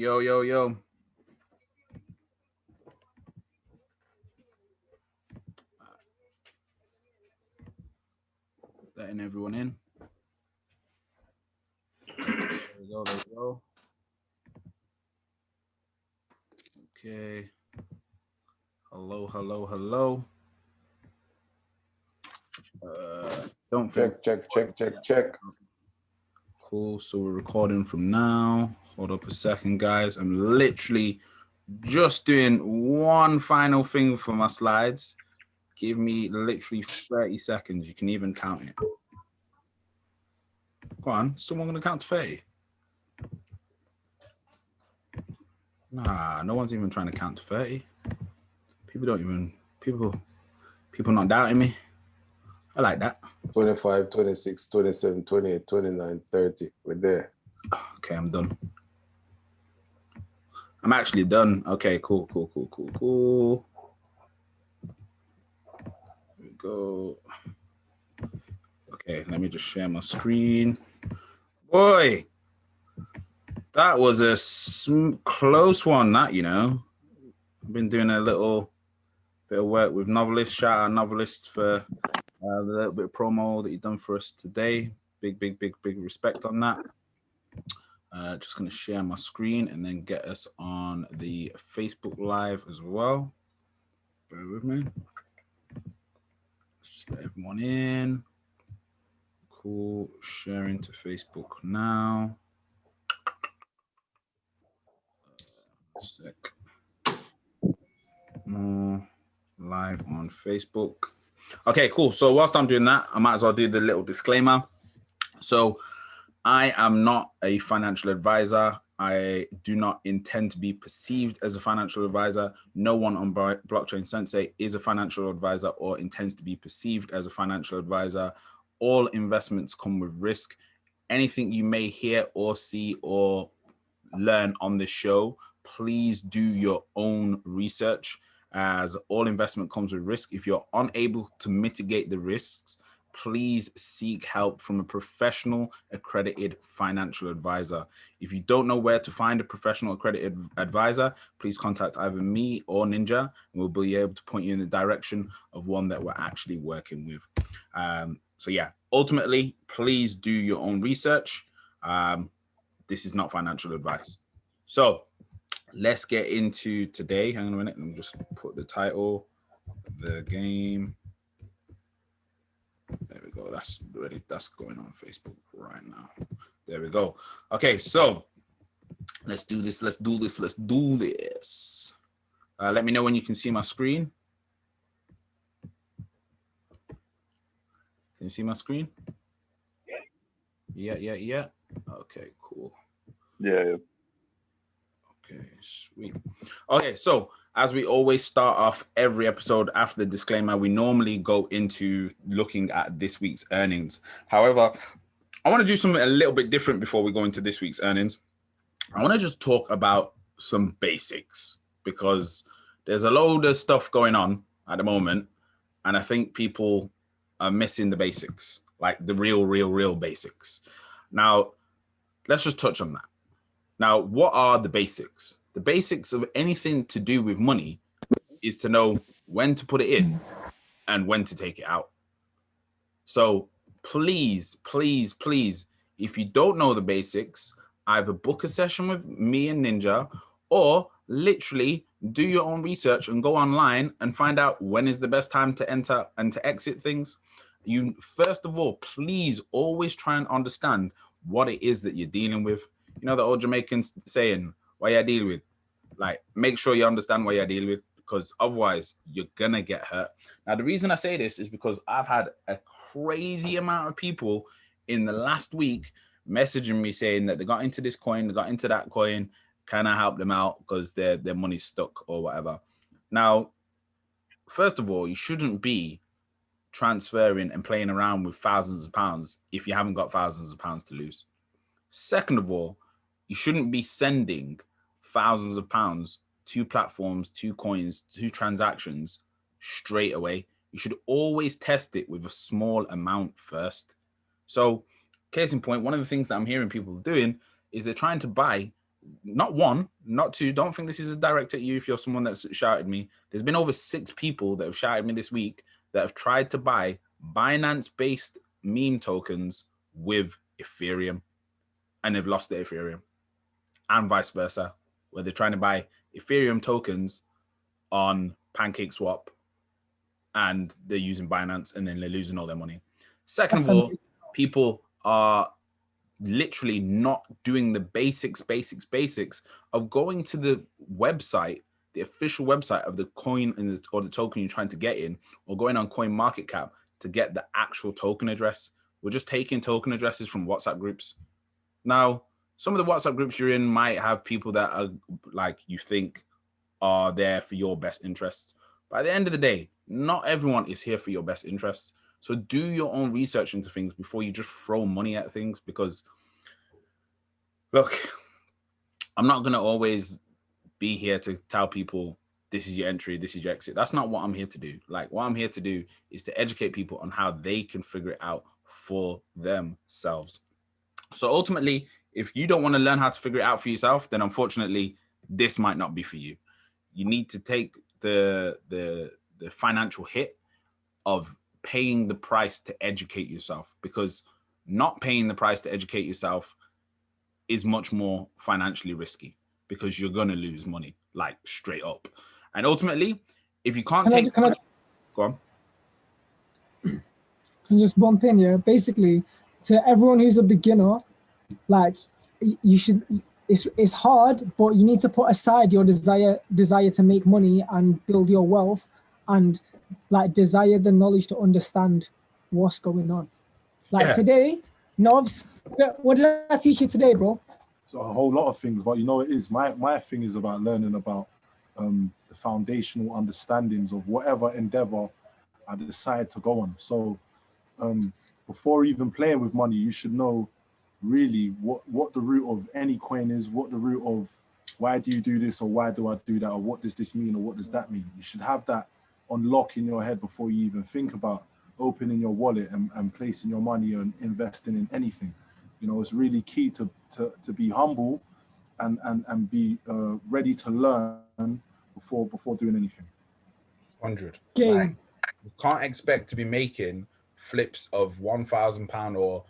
Yo, yo, yo. Letting everyone in. There we go, there we go. Okay. Hello, hello, hello. Don't Check. Cool. So we're recording from now. Hold up a second, guys. I'm literally just doing one final thing for my slides. Give me literally 30 seconds. You can even count it. Go on. Someone gonna count to 30? Nah, no one's even trying to count to 30. People not doubting me. I like that. 25, 26, 27, 28, 29, 30. We're there. Okay, I'm done. I'm actually done. Okay, cool. Here we go. Okay, let me just share my screen. Boy, that was a close one, that, you know. I've been doing a little bit of work with Novelist. Shout out Novelist for the little bit of promo that you've done for us today. Big respect on that. Just going to share my screen and then get us on the Facebook Live as well. Bear with me. Let's just let everyone in. Cool. Sharing to Facebook now. Sec. More live on Facebook. Okay, cool. So whilst I'm doing that, I might as well do the little disclaimer. So I am not a financial advisor. I do not intend to be perceived as a financial advisor. No one on Blockchain Sensei is a financial advisor or intends to be perceived as a financial advisor. All investments come with risk. Anything you may hear or see or learn on this show, please do your own research, as all investment comes with risk. If you're unable to mitigate the risks, please seek help from a professional accredited financial advisor. If you don't know where to find a professional accredited advisor, please contact either me or Ninja, and we'll be able to point you in the direction of one that we're actually working with. So yeah, ultimately, please do your own research. This is not financial advice. So let's get into today. Hang on a minute. Let me just put the title, the game. There we go. That's ready. That's going on Facebook right now. There we go. Okay, so let's do this. Let me know when you can see my screen. Can you see my screen? Yeah. Okay, cool. Yeah. Okay, sweet. Okay, so as we always start off every episode after the disclaimer, we normally go into looking at this week's earnings. However, I want to do something a little bit different before we go into this week's earnings. I want to just talk about some basics, because there's a load of stuff going on at the moment, and I think people are missing the basics, like the real basics. Now, let's just touch on that. Now, what are the basics? The basics of anything to do with money is to know when to put it in and when to take it out. So please, if you don't know the basics, either book a session with me and Ninja, or literally do your own research and go online and find out when is the best time to enter and to exit things. You, first of all, please always try and understand what it is that you're dealing with. You know the old Jamaican saying, what you deal with? Like, make sure you understand what you're dealing with, because otherwise you're gonna get hurt. Now, the reason I say this is because I've had a crazy amount of people in the last week messaging me saying that they got into this coin, they got into that coin, can I help them out because their money's stuck or whatever. Now, first of all, you shouldn't be transferring and playing around with thousands of pounds if you haven't got thousands of pounds to lose. Second of all, you shouldn't be sending thousands of pounds to platforms, to coins, to transactions straight away. You should always test it with a small amount first. So, case in point, one of the things that I'm hearing people doing is they're trying to buy not one, not two. Don't think this is a direct at you if you're someone that's shouted me. There's been over 6 people that have shouted me this week that have tried to buy Binance-based meme tokens with Ethereum, and they've lost their Ethereum, and vice versa, where they're trying to buy Ethereum tokens on PancakeSwap, and they're using Binance, and then they're losing all their money. Second of all, people are literally not doing the basics of going to the website, the official website of the coin or the token you're trying to get in, or going on CoinMarketCap to get the actual token address. We're just taking token addresses from WhatsApp groups. Now, some of the WhatsApp groups you're in might have people that are like you think are there for your best interests. But at the end of the day, not everyone is here for your best interests. So do your own research into things before you just throw money at things, because look, I'm not going to always be here to tell people this is your entry, this is your exit. That's not what I'm here to do. Like, what I'm here to do is to educate people on how they can figure it out for themselves. So ultimately, if you don't want to learn how to figure it out for yourself, then unfortunately, this might not be for you. You need to take the financial hit of paying the price to educate yourself, because not paying the price to educate yourself is much more financially risky, because you're going to lose money, like straight up. And ultimately, if you can't go on. Can just bump in here? Basically, to everyone who's a beginner, like, you should, it's hard, but you need to put aside your desire to make money and build your wealth, and like desire the knowledge to understand what's going on. Like today, Novs, what did I teach you today, bro? So a whole lot of things, but you know, it is my thing is about learning about the foundational understandings of whatever endeavor I decide to go on. So before even playing with money, you should know really what the root of any coin is, what the root of why do you do this, or why do I do that, or what does this mean, or what does that mean. You should have that on lock in your head before you even think about opening your wallet and placing your money and investing in anything. You know, it's really key to be humble and be ready to learn before doing anything. 100. Like, you can't expect to be making flips of £1,000 or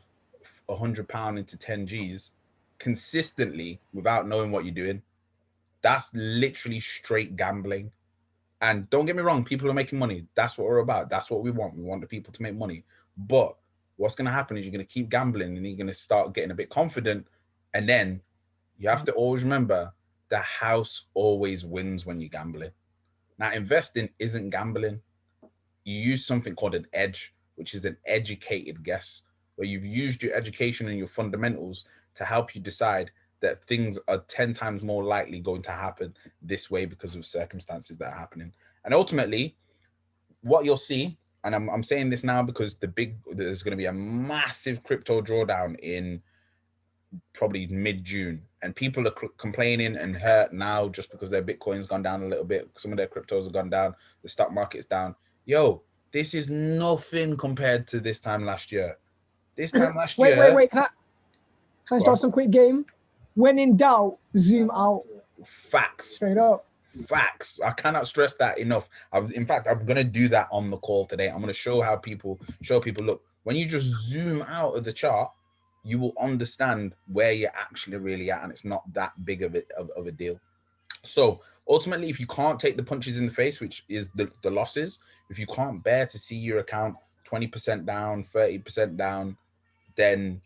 £100 into 10 G's consistently without knowing what you're doing. That's literally straight gambling. And don't get me wrong, people are making money. That's what we're about. That's what we want. We want the people to make money. But what's going to happen is you're going to keep gambling, and you're going to start getting a bit confident. And then you have to always remember the house always wins when you're gambling. Now, investing isn't gambling. You use something called an edge, which is an educated guess, where you've used your education and your fundamentals to help you decide that things are 10 times more likely going to happen this way because of circumstances that are happening. And ultimately, what you'll see, and I'm saying this now because there's going to be a massive crypto drawdown in probably mid-June, and people are complaining and hurt now just because their Bitcoin's gone down a little bit. Some of their cryptos have gone down. The stock market's down. Yo, this is nothing compared to this time last year. This time last year... Wait. Can I start some quick game? When in doubt, zoom out. Facts. Straight up. Facts. I cannot stress that enough. In fact, I'm going to do that on the call today. I'm going to show people, look, when you just zoom out of the chart, you will understand where you're actually really at, and it's not that big of a deal. So ultimately, if you can't take the punches in the face, which is the losses, if you can't bear to see your account 20% down, 30% down, then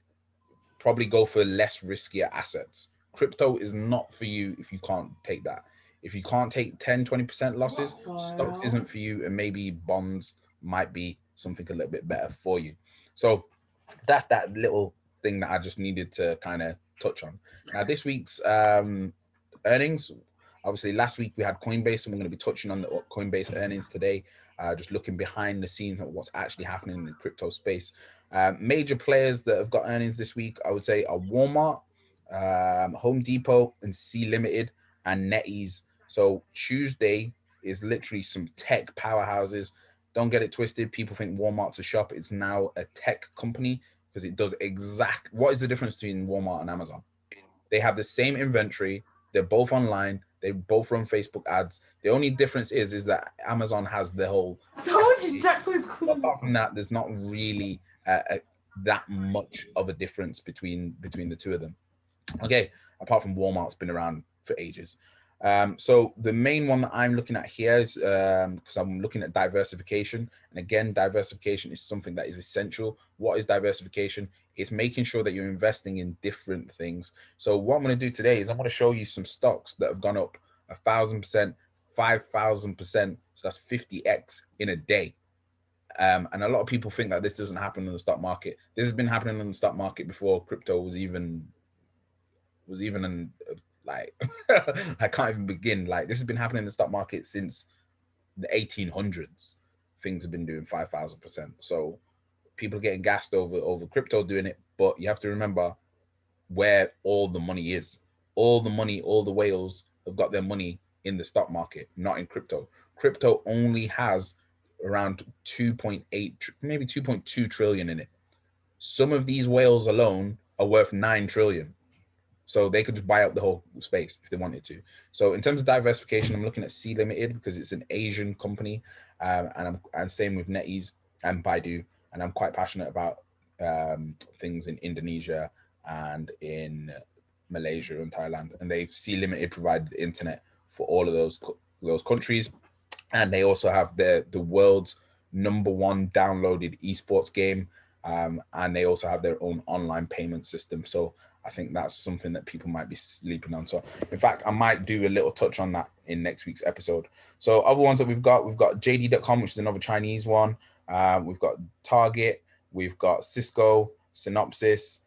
probably go for less riskier assets. Crypto is not for you if you can't take that. If you can't take 10, 20% losses, stocks isn't for you, and maybe bonds might be something a little bit better for you. So that's that little thing that I just needed to kind of touch on. Now, this week's earnings, obviously last week we had Coinbase, and we're going to be touching on the Coinbase earnings today, just looking behind the scenes at what's actually happening in the crypto space. Major players that have got earnings this week, I would say, are Walmart, Home Depot, and C Limited, and NetEase. So Tuesday is literally some tech powerhouses. Don't get it twisted. People think Walmart's a shop. It's now a tech company, because it does what is the difference between Walmart and Amazon? They have the same inventory. They're both online. They both run Facebook ads. The only difference is that Amazon has the whole. I told you, Jack's always cool. Apart from that, there's not really that much of a difference between the two of them. Okay, apart from Walmart's been around for ages. So the main one that I'm looking at here is because I'm looking at diversification. And again, diversification is something that is essential. What is diversification? It's making sure that you're investing in different things. So what I'm going to do today is I'm going to show you some stocks that have gone up 1,000%, 5,000%. So that's 50x in a day. And a lot of people think that this doesn't happen in the stock market. This has been happening in the stock market before crypto was even in, like, I can't even begin. Like, this has been happening in the stock market since the 1800s. Things have been doing 5,000%. So people are getting gassed over crypto doing it, but you have to remember where all the money is. All the money, all the whales have got their money in the stock market, not in crypto. Crypto only has around 2.8, maybe 2.2 trillion in it. Some of these whales alone are worth 9 trillion. So they could just buy up the whole space if they wanted to. So in terms of diversification, I'm looking at C Limited because it's an Asian company, and same with NetEase and Baidu. And I'm quite passionate about things in Indonesia and in Malaysia and Thailand. And C Limited provided the internet for all of those countries, and they also have the world's #1 downloaded esports game, and they also have their own online payment system. So I think that's something that people might be sleeping on. So in fact, I might do a little touch on that in next week's episode. So other ones that we've got JD.com, which is another Chinese one. We've got Target, we've got Cisco, Synopsys,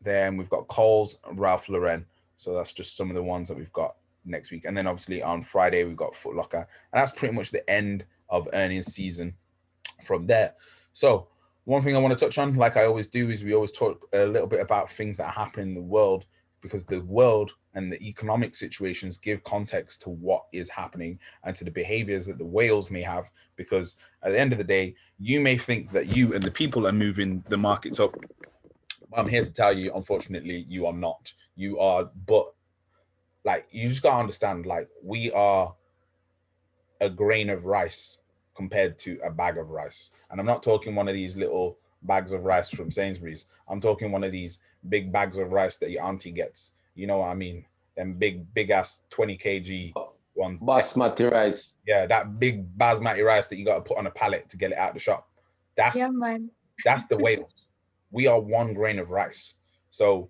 then we've got Kohl's, Ralph Lauren. So that's just some of the ones that we've got next week. And then obviously on Friday, we've got Foot Locker. And that's pretty much the end of earnings season from there. So one thing I want to touch on, like I always do, is we always talk a little bit about things that happen in the world, because the world and the economic situations give context to what is happening and to the behaviors that the whales may have. Because at the end of the day, you may think that you and the people are moving the markets up. I'm here to tell you, unfortunately, you are not. You are, but like, you just got to understand, like, we are a grain of rice compared to a bag of rice. And I'm not talking one of these little bags of rice from Sainsbury's. I'm talking one of these big bags of rice that your auntie gets. You know what I mean? Them big ass 20 kg ones. Basmati rice. Yeah, that big basmati rice that you got to put on a pallet to get it out of the shop. That's the whales. We are 1 grain of rice. So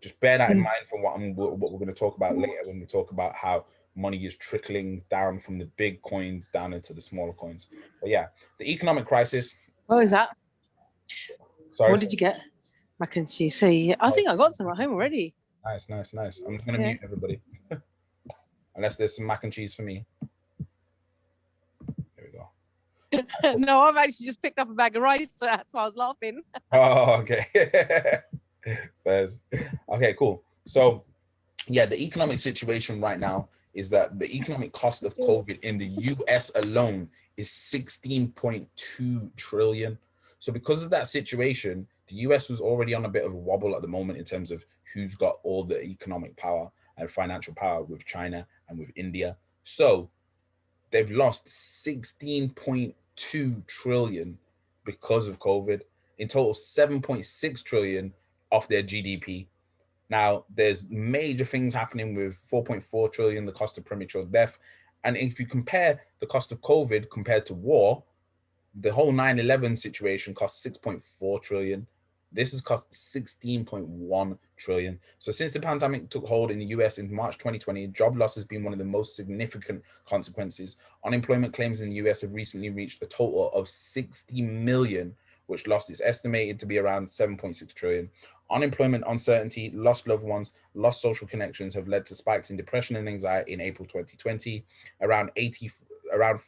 just bear that in mind for what we're going to talk about later, when we talk about how money is trickling down from the big coins down into the smaller coins. But yeah, the economic crisis. What is that? Sorry. What did you get? Mac and cheese. See, I think I got some at home already. Nice. I'm just going to mute everybody. Unless there's some mac and cheese for me. There we go. No, I've actually just picked up a bag of rice, so that's why I was laughing. Oh, okay. Okay, cool. So yeah, the economic situation right now is that the economic cost of COVID in the US alone is 16.2 trillion. So because of that situation, the US was already on a bit of a wobble at the moment in terms of who's got all the economic power and financial power with China and with India. So they've lost 16.2 trillion because of COVID. In total, 7.6 trillion off their GDP. Now, there's major things happening with 4.4 trillion, the cost of premature death. And if you compare the cost of COVID compared to war, the whole 9/11 situation cost 6.4 trillion. This has cost 16.1 trillion. So since the pandemic took hold in the US in March 2020, job loss has been one of the most significant consequences. Unemployment claims in the US have recently reached a total of 60 million, which loss is estimated to be around 7.6 trillion. Unemployment, uncertainty, lost loved ones, lost social connections have led to spikes in depression and anxiety in April 2020. Around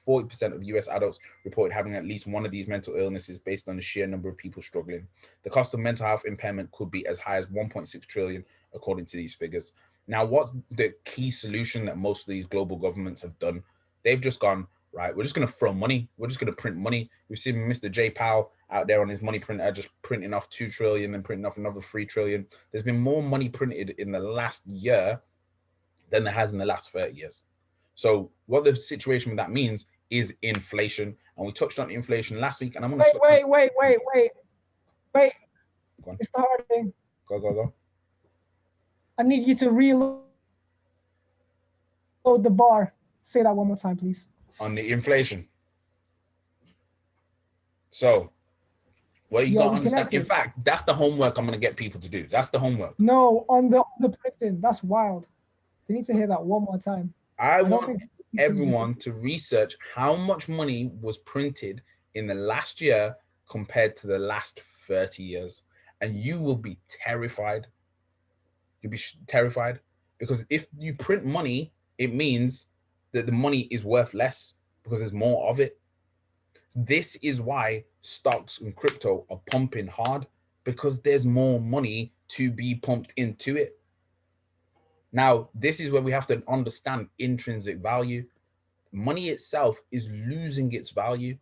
40% of US adults reported having at least one of these mental illnesses based on the sheer number of people struggling. The cost of mental health impairment could be as high as 1.6 trillion, according to these figures. Now, what's the key solution that most of these global governments have done? They've just gone, right? We're just going to throw money. We're just going to print money. We've seen Mr. J Powell out there on his money printer, just printing off 2 trillion, then printing off another 3 trillion. There's been more money printed in the last year than there has in the last 30 years. So what the situation with that means is inflation. And we touched on inflation last week. And I'm going to wait. Go on. Mr. Harding. Go. I need you to reload the bar. Say that one more time, please. On the inflation. So what you got to understand, in fact, that's the homework I'm going to get people to do. That's the homework. No, on the printing. That's wild. They need to hear that one more time. I want everyone to research how much money was printed in the last year compared to the last 30 years. And you will be terrified. You'll be terrified, because if you print money, it means that the money is worth less because there's more of it. This is why stocks and crypto are pumping hard, because there's more money to be pumped into it. Now, this is where we have to understand intrinsic value. Money itself is losing its value.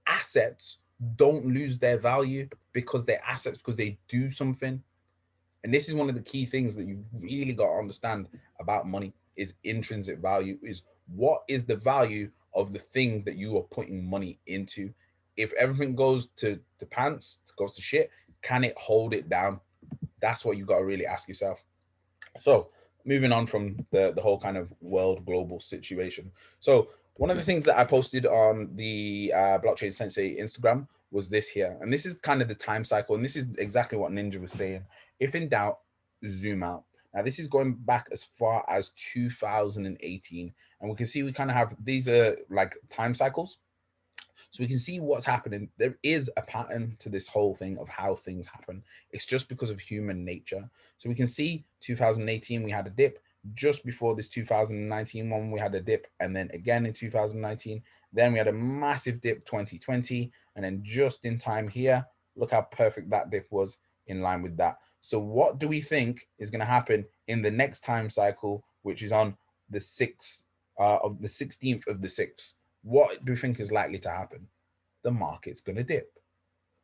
Assets don't lose their value because they're assets, because they do something. And this is one of the key things that you've really got to understand about money, is intrinsic value. Is what is the value of the thing that you are putting money into? If everything goes to pants, goes to shit, can it hold it down? That's what you got to really ask yourself. So moving on from the whole kind of world global situation. So one of the things that I posted on the Blockchain Sensei Instagram was this here. And this is kind of the time cycle. And this is exactly what Ninja was saying. If in doubt, zoom out. Now, this is going back as far as 2018. And we can see we kind of have, these are like time cycles. So we can see what's happening. There is a pattern to this whole thing of how things happen. It's just because of human nature. So we can see 2018, we had a dip. Just before this 2019 one, we had a dip. And then again in 2019, then we had a massive dip 2020. And then just in time here, look how perfect that dip was in line with that. So what do we think is going to happen in the next time cycle, which is on the 6th of the 16th of the 6th? What do we think is likely to happen? The market's going to dip.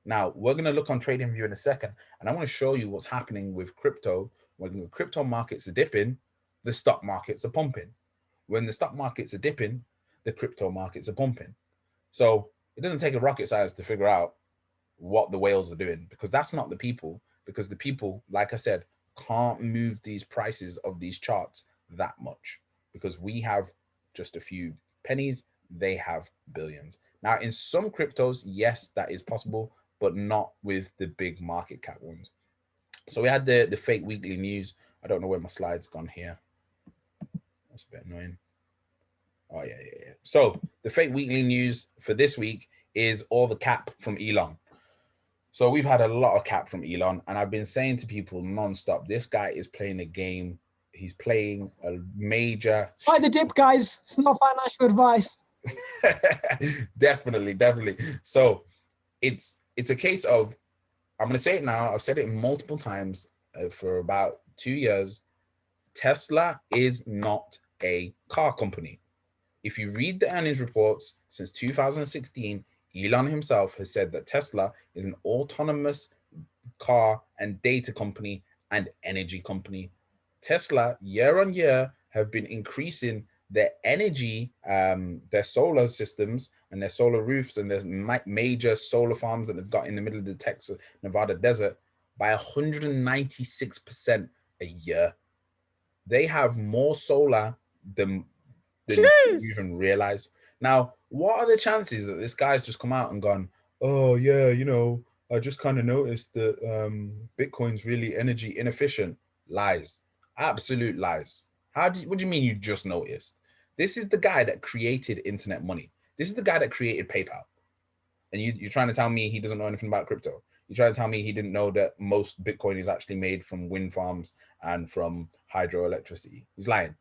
Now, we're going to look on TradingView in a second, and I want to show you what's happening with crypto. When the crypto markets are dipping, the stock markets are pumping. When the stock markets are dipping, the crypto markets are pumping. So it doesn't take a rocket science to figure out what the whales are doing, because that's not the people, because the people, like I said, can't move these prices of these charts that much, because we have just a few pennies, they have billions. Now, in some cryptos, yes, that is possible, but not with the big market cap ones. So we had the fake weekly news. I don't know where my slide's gone here. That's a bit annoying. Oh, yeah. So the fake weekly news for this week is all the cap from Elon. So we've had a lot of cap from Elon, and I've been saying to people nonstop, this guy is playing a game. He's playing a major... Buy the dip, guys. It's not financial advice. Definitely. So it's a case of, I'm going to say it now. I've said it multiple times for about 2 years. Tesla is not a car company. If you read the earnings reports since 2016, Elon himself has said that Tesla is an autonomous car and data company and energy company. Tesla, year on year, have been increasing their energy, their solar systems and their solar roofs and their major solar farms that they've got in the middle of the Texas, Nevada desert by 196% a year. They have more solar than you even realize. Now, what are the chances that this guy's just come out and gone, oh yeah, you know, I just kind of noticed that Bitcoin's really energy inefficient? Lies. Absolute lies. What do you mean you just noticed? This is the guy that created internet money. This is the guy that created PayPal. And you're trying to tell me he doesn't know anything about crypto. You're trying to tell me he didn't know that most Bitcoin is actually made from wind farms and from hydroelectricity. He's lying.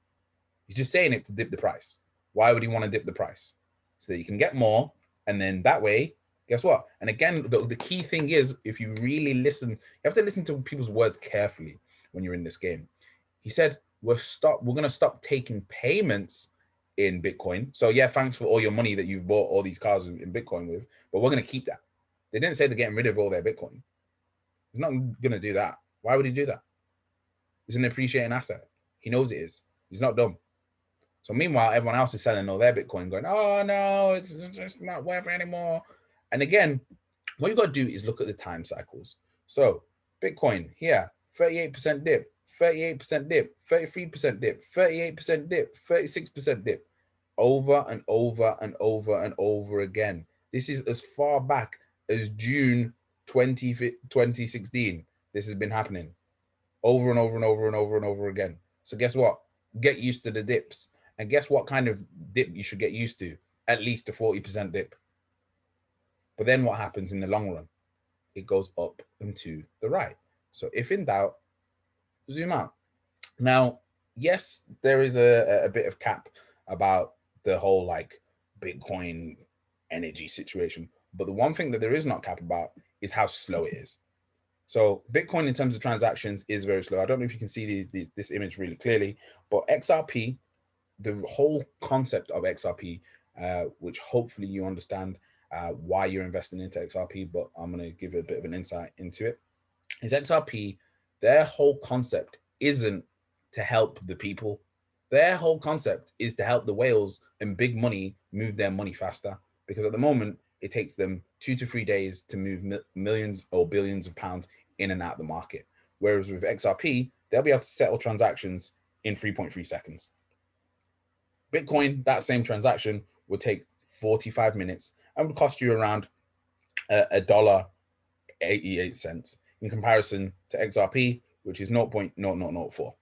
He's just saying it to dip the price. Why would he want to dip the price? So that you can get more, and then that way, guess what? And again, the key thing is, if you really listen, you have to listen to people's words carefully when you're in this game. He said, we're going to stop taking payments in Bitcoin. So yeah, thanks for all your money that you've bought all these cars in Bitcoin with, but we're going to keep that. They didn't say they're getting rid of all their Bitcoin. He's not going to do that. Why would he do that? It's an appreciating asset. He knows it is. He's not dumb. So meanwhile, everyone else is selling all their Bitcoin going, oh no, it's just not worth it anymore. And again, what you got to do is look at the time cycles. So Bitcoin here, 38% dip, 38% dip, 33% dip, 38% dip, 36% dip, over and over and over and over again. This is as far back as June 2016. This has been happening over and over and over and over and over again. So guess what? Get used to the dips. And guess what kind of dip you should get used to? At least a 40% dip. But then what happens in the long run? It goes up and to the right. So if in doubt, zoom out. Now, yes, there is a bit of cap about the whole like Bitcoin energy situation. But the one thing that there is not cap about is how slow it is. So Bitcoin in terms of transactions is very slow. I don't know if you can see this image really clearly, but XRP, the whole concept of XRP, which hopefully you understand why you're investing into XRP, but I'm going to give a bit of an insight into it, is XRP, their whole concept isn't to help the people. Their whole concept is to help the whales and big money move their money faster, because at the moment, it takes them 2 to 3 days to move millions or billions of pounds in and out of the market. Whereas with XRP, they'll be able to settle transactions in 3.3 seconds. Bitcoin, that same transaction would take 45 minutes and would cost you around $1.88 in comparison to XRP, which is 0.0004.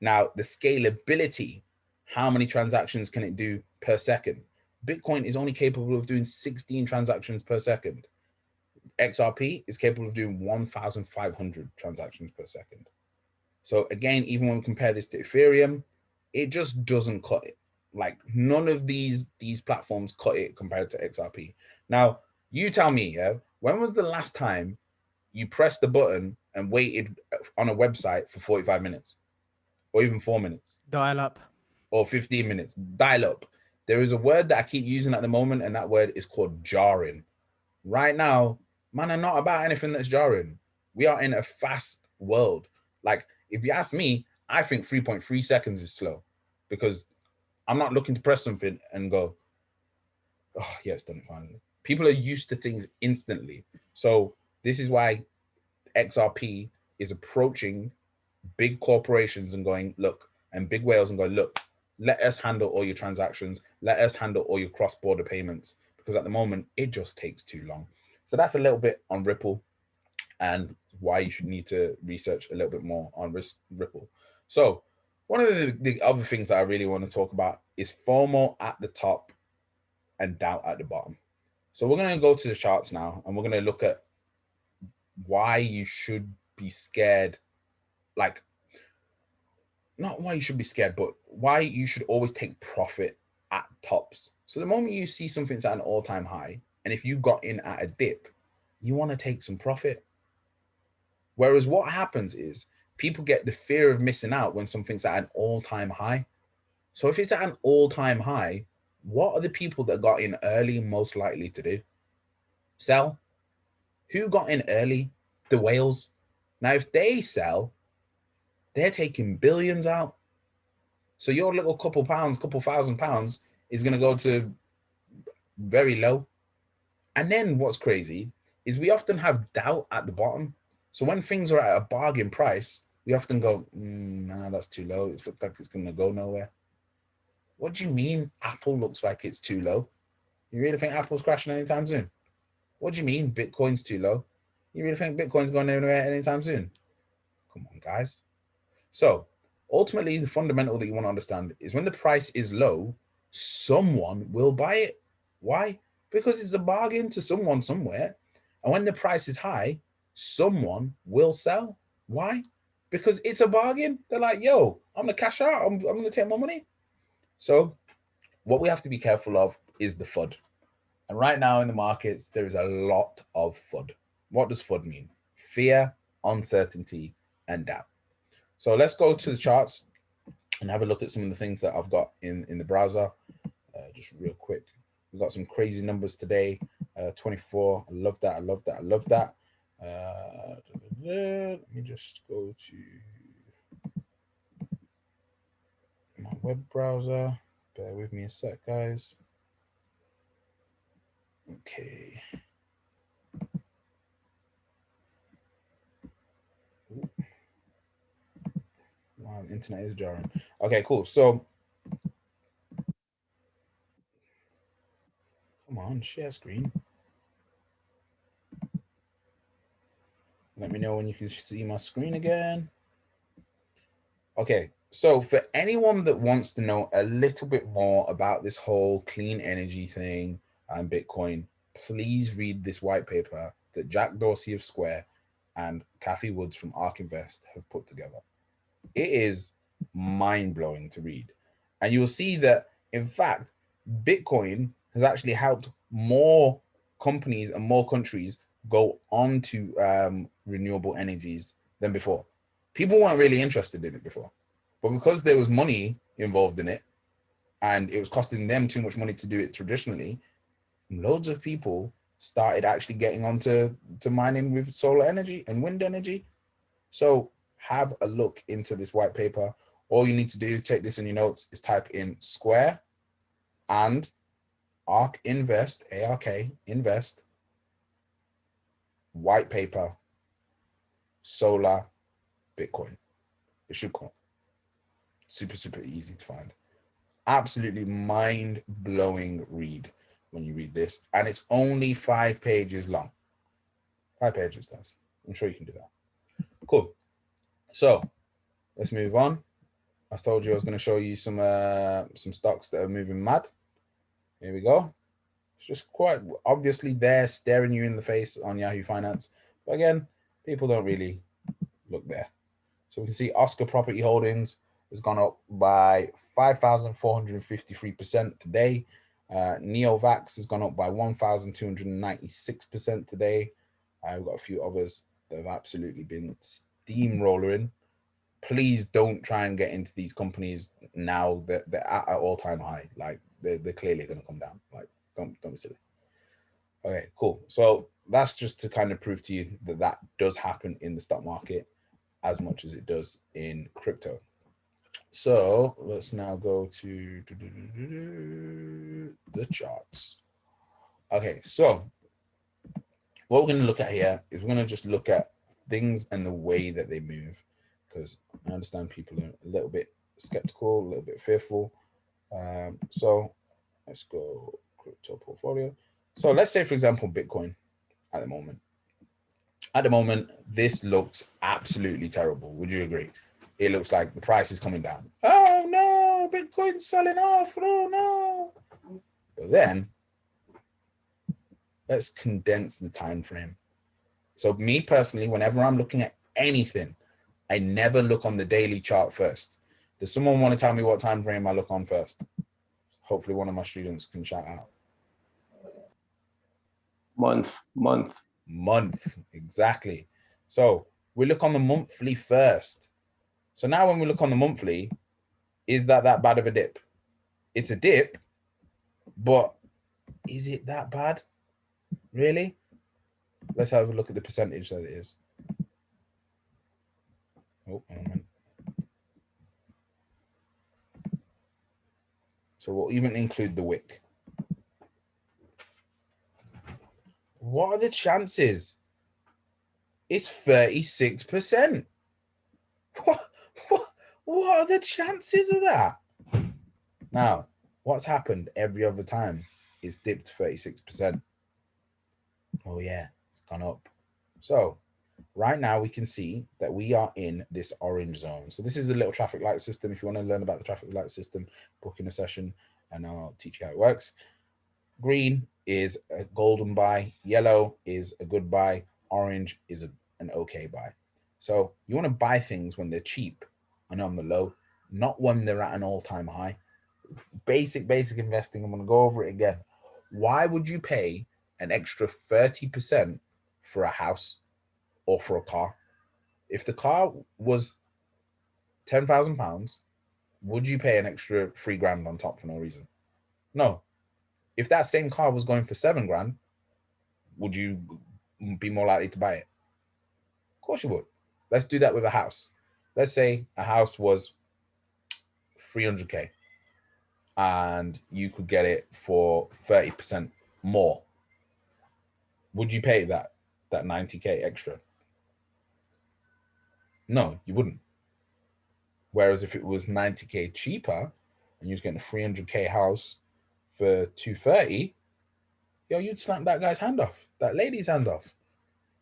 Now, the scalability, how many transactions can it do per second? Bitcoin is only capable of doing 16 transactions per second. XRP is capable of doing 1,500 transactions per second. So again, even when we compare this to Ethereum, it just doesn't cut it. Like none of these platforms cut it compared to XRP. Now, you tell me, yeah, when was the last time you pressed the button and waited on a website for 45 minutes or even 4 minutes? Dial up. Or 15 minutes, dial up. There is a word that I keep using at the moment, and that word is called jarring. Right now, man, I'm not about anything that's jarring. We are in a fast world. Like, if you ask me, I think 3.3 seconds is slow, because I'm not looking to press something and go, oh, yeah, it's done finally. People are used to things instantly. So this is why XRP is approaching big corporations and going, look, and big whales and going, look, let us handle all your transactions. Let us handle all your cross-border payments, because at the moment, it just takes too long. So that's a little bit on Ripple and why you should need to research a little bit more on Ripple. So one of the other things that I really want to talk about is FOMO at the top and doubt at the bottom. So we're going to go to the charts now, and we're going to look at why you should be scared, like, not why you should be scared, but why you should always take profit at tops. So the moment you see something's at an all-time high, and if you got in at a dip, you want to take some profit. Whereas what happens is people get the fear of missing out when something's at an all-time high. So if it's at an all-time high, what are the people that got in early most likely to do? Sell. Who got in early? The whales. Now, if they sell, they're taking billions out. So your little couple £1,000 is going to go to very low. And then what's crazy is we often have doubt at the bottom. So when things are at a bargain price, we often go, nah, that's too low. It looks like it's going to go nowhere. What do you mean Apple looks like it's too low? You really think Apple's crashing anytime soon? What do you mean Bitcoin's too low? You really think Bitcoin's going anywhere anytime soon? Come on, guys. So ultimately, the fundamental that you want to understand is when the price is low, someone will buy it. Why? Because it's a bargain to someone somewhere. And when the price is high, someone will sell. Why? Because it's a bargain. They're like, yo, I'm going to cash out. I'm going to take my money. So what we have to be careful of is the FUD. And right now in the markets, there is a lot of FUD. What does FUD mean? Fear, uncertainty, and doubt. So let's go to the charts and have a look at some of the things that I've got in the browser. just real quick. We got some crazy numbers today. 24. I love that. I love that. I love that. Let me just go to my web browser. Bear with me a sec, guys. Okay. Wow, the internet is jarring. Okay, cool. So, come on, share screen. Let me know when you can see my screen again. Okay, so for anyone that wants to know a little bit more about this whole clean energy thing and Bitcoin, please read this white paper that Jack Dorsey of Square and Kathy Woods from ARK Invest have put together. It is mind-blowing to read. And you will see that, in fact, Bitcoin has actually helped more companies and more countries go on to renewable energies than before. People weren't really interested in it before, but because there was money involved in it and it was costing them too much money to do it traditionally, loads of people started actually getting onto mining with solar energy and wind energy. So have a look into this white paper. All you need to do, take this in your notes, is type in Square and ARK Invest, ARK Invest, white paper, solar, Bitcoin. It should come. Super, super easy to find. Absolutely mind-blowing read when you read this. And it's only 5 pages long. 5 pages, guys. I'm sure you can do that. Cool. So let's move on. I told you I was going to show you some stocks that are moving mad. Here we go. It's just quite obviously there staring you in the face on Yahoo Finance. But again, people don't really look there. So we can see Oscar Property Holdings has gone up by 5,453% today. Neovax has gone up by 1,296% today. We've got a few others that have absolutely been steamrolling. Please don't try and get into these companies now that they're at an all-time high. Like they're clearly going to come down. Like don't be silly. Okay, cool. So that's just to kind of prove to you that that does happen in the stock market as much as it does in crypto. So let's now go to the charts. Okay, so what we're going to look at here is we're going to just look at things and the way that they move, because I understand people are a little bit skeptical, a little bit fearful. So let's go crypto portfolio. So let's say, for example, Bitcoin at the moment. At the moment, this looks absolutely terrible. Would you agree? It looks like the price is coming down. Oh no, Bitcoin's selling off. Oh no. But then let's condense the time frame. So me personally, whenever I'm looking at anything, I never look on the daily chart first. Does someone want to tell me what time frame I look on first? Hopefully one of my students can shout out. Month. Exactly. So we look on the monthly first. So now when we look on the monthly, is that bad of a dip? It's a dip, but is it that bad? Really? Let's have a look at the percentage that it is. Oh, moment. So we'll even include the wick. What are the chances? It's 36%. What are the chances of that? Now, what's happened every other time is dipped 36%. Oh yeah, it's gone up. So right now we can see that we are in this orange zone. So this is the little traffic light system. If you want to learn about the traffic light system, book in a session and I'll teach you how it works. Green is a golden buy. Yellow is a good buy. Orange is an okay buy. So you want to buy things when they're cheap and on the low, not when they're at an all-time high. Basic investing. I'm going to go over it again. Why would you pay an extra 30% for a house or for a car? If the car was £10,000, would you pay an extra £3,000 on top for no reason? No. If that same car was going for 7 grand, would you be more likely to buy it? Of course you would. Let's do that with a house. Let's say a house was 300K and you could get it for 30% more. Would you pay that 90K extra? No, you wouldn't. Whereas if it was 90K cheaper and you was getting a 300K house for 230, yo, you'd snap that guy's hand off, that lady's hand off.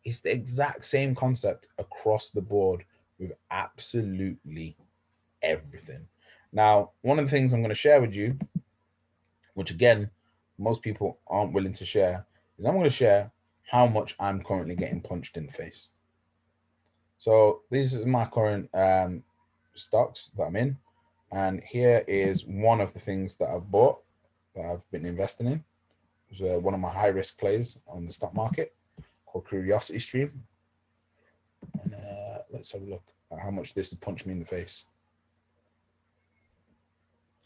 It's the exact same concept across the board with absolutely everything. Now, one of the things I'm going to share with you, which again, most people aren't willing to share, is I'm going to share how much I'm currently getting punched in the face. So this is my current stocks that I'm in. And here is one of the things that I've bought, that I've been investing in. It was one of my high risk plays on the stock market called Curiosity Stream. And let's have a look at how much this has punched me in the face.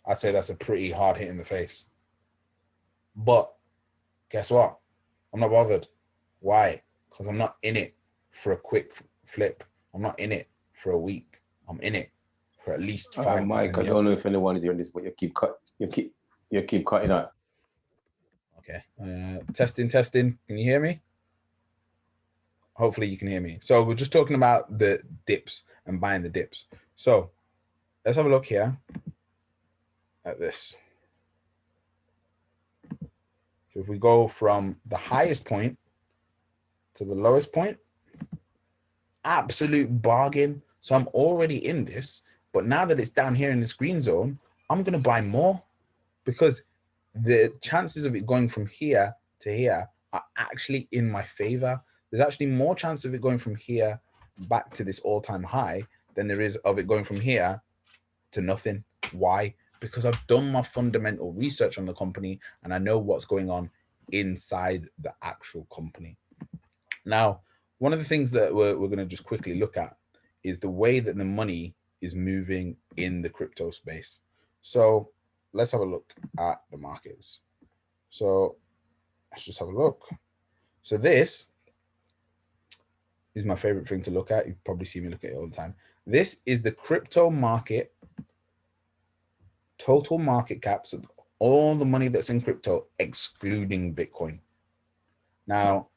I'd say that's a pretty hard hit in the face. But guess what? I'm not bothered. Why? Because I'm not in it for a quick flip. I'm not in it for a week. I'm in it for at least 5. Mike, I don't know if anyone is hearing this, but you keep cutting out. Okay. Testing. Can you hear me? Hopefully you can hear me. So we're just talking about the dips and buying the dips. So let's have a look here at this. So if we go from the highest point to the lowest point, absolute bargain. So I'm already in this, but now that it's down here in this green zone, I'm going to buy more because the chances of it going from here to here are actually in my favor. There's actually more chance of it going from here back to this all-time high than there is of it going from here to nothing. Why? Because I've done my fundamental research on the company and I know what's going on inside the actual company. Now, one of the things that we're going to just quickly look at is the way that the money is moving in the crypto space. So let's have a look at the markets. So let's just have a look. So this is my favorite thing to look at. You probably see me look at it all the time. This is the crypto market, total market caps of all the money that's in crypto, excluding Bitcoin. Now,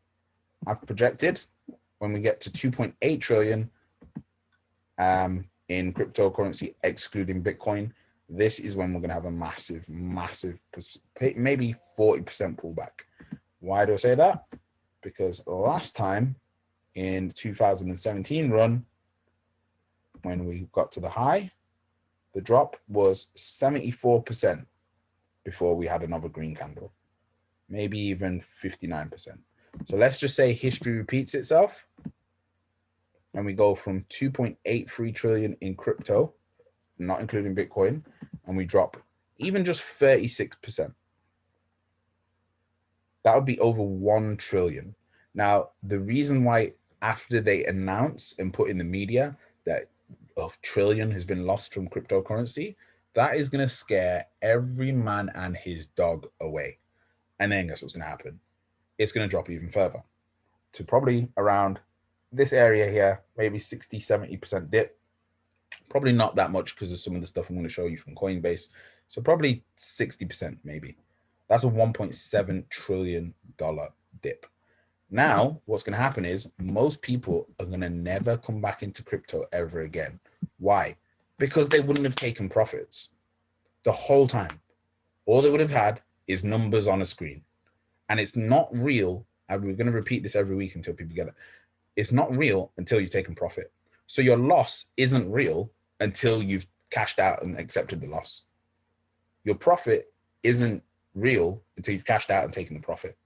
I've projected when we get to 2.8 trillion in cryptocurrency, excluding Bitcoin, this is when we're going to have a massive, maybe 40% pullback. Why do I say that? Because last time in 2017 run, when we got to the high, the drop was 74% before we had another green candle, maybe even 59%. So let's just say history repeats itself and we go from 2.83 trillion in crypto, not including Bitcoin, and we drop even just 36%. That would be over 1 trillion. Now, the reason why after they announce and put in the media that a trillion has been lost from cryptocurrency, that is going to scare every man and his dog away. And then guess what's going to happen? It's going to drop even further to probably around this area here, maybe 60-70% dip. Probably not that much because of some of the stuff I'm going to show you from Coinbase. So probably 60% maybe. That's a $1.7 trillion dip. Now, what's going to happen is most people are going to never come back into crypto ever again. Why? Because they wouldn't have taken profits the whole time. All they would have had is numbers on a screen. And it's not real. And we're going to repeat this every week until people get it. It's not real until you've taken profit. So your loss isn't real until you've cashed out and accepted the loss. Your profit isn't real until you've cashed out and taken the profit.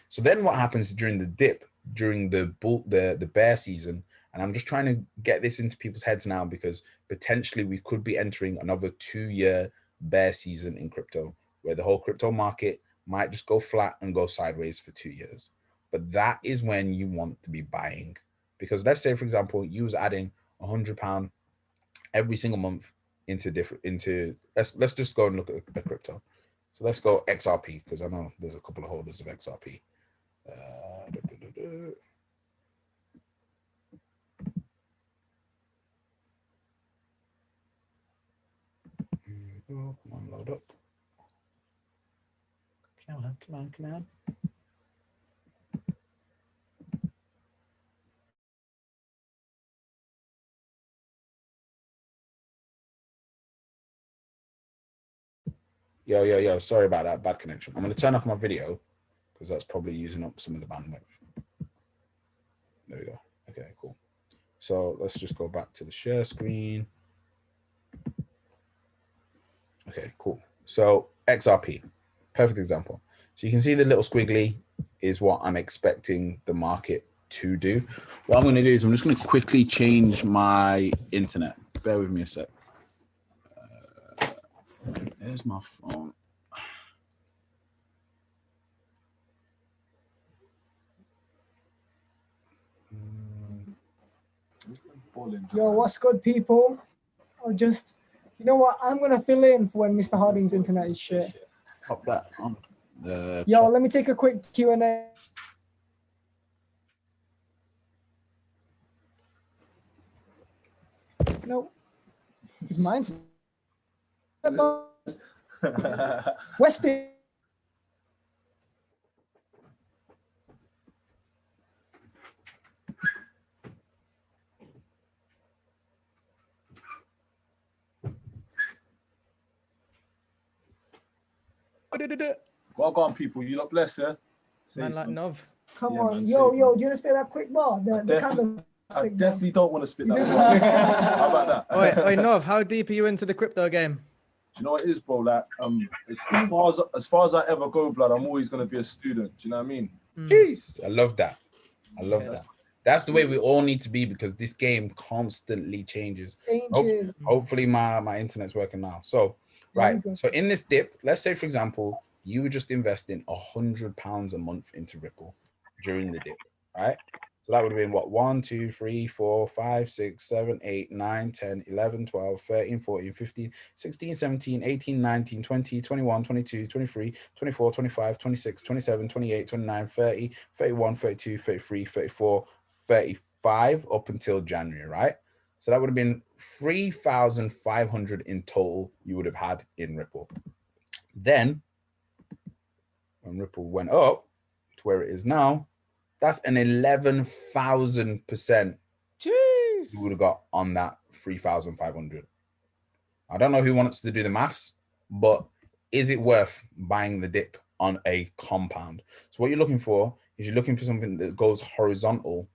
So then what happens during the dip, during the bear season, and I'm just trying to get this into people's heads now because potentially we could be entering another 2-year bear season in crypto where the whole crypto market might just go flat and go sideways for 2 years. But that is when you want to be buying, because let's say, for example, you was adding £100 every single month into let's just go and look at the crypto. So let's go XRP, because I know there's a couple of holders of XRP. Come on, load up. Come on, come on, come on. Yo, sorry about that bad connection. I'm going to turn off my video because that's probably using up some of the bandwidth. There we go. Okay, cool. So let's just go back to the share screen. Okay, cool. So XRP, perfect example. So you can see the little squiggly is what I'm expecting the market to do. What I'm going to do is I'm just going to quickly change my internet. Bear with me a sec. There's my phone. Yo, what's good, people? I'll just, you know what? I'm gonna fill in for when Mr. Harding's internet is shit. Pop that on. Yo, let me take a quick Q&A. No, it's mine. Westy. Well gone, people. You lot blessed, yeah? Man like Nov. Come Yeah, on, man, yo, safe, yo, man. do you want to spit that quick bar? The candle. I definitely don't want to spit that. You just- one. How about that? Oi, Nov, how deep are you into the crypto game? Do you know what it is, bro? Like, as far as I ever go, blood, I'm always gonna be a student. Do you know what I mean? Jeez, I love that. I love Yeah. that. That's the way we all need to be, because this game constantly changes. Changes. Hopefully my internet's working now. So, right. So in this dip, let's say, for example, you were just investing £100 a month into Ripple during the dip, right? So that would have been what? 1, 2, 3, 4, 5, 6, 7, 8, 9, 10, 11, 12, 13, 14, 15, 16, 17, 18, 19, 20, 21, 22, 23, 24, 25, 26, 27, 28, 29, 30, 31, 32, 33, 34, 35 up until January, right? So that would have been 3,500 in total you would have had in Ripple. Then when Ripple went up to where it is now, that's an 11,000% you would have got on that 3,500. I don't know who wants to do the maths, but is it worth buying the dip on a compound? So what you're looking for is you're looking for something that goes horizontal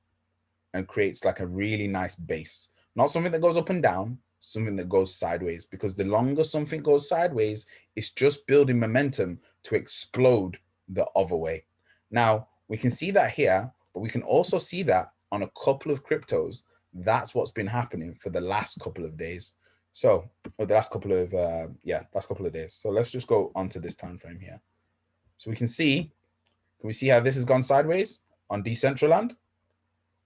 and creates like a really nice base, not something that goes up and down, something that goes sideways, because the longer something goes sideways, it's just building momentum to explode the other way. Now, we can see that here, but we can also see that on a couple of cryptos. That's what's been happening for the last couple of days. So, or the last couple of, last couple of days. So let's just go onto this time frame here. So we can see how this has gone sideways on Decentraland?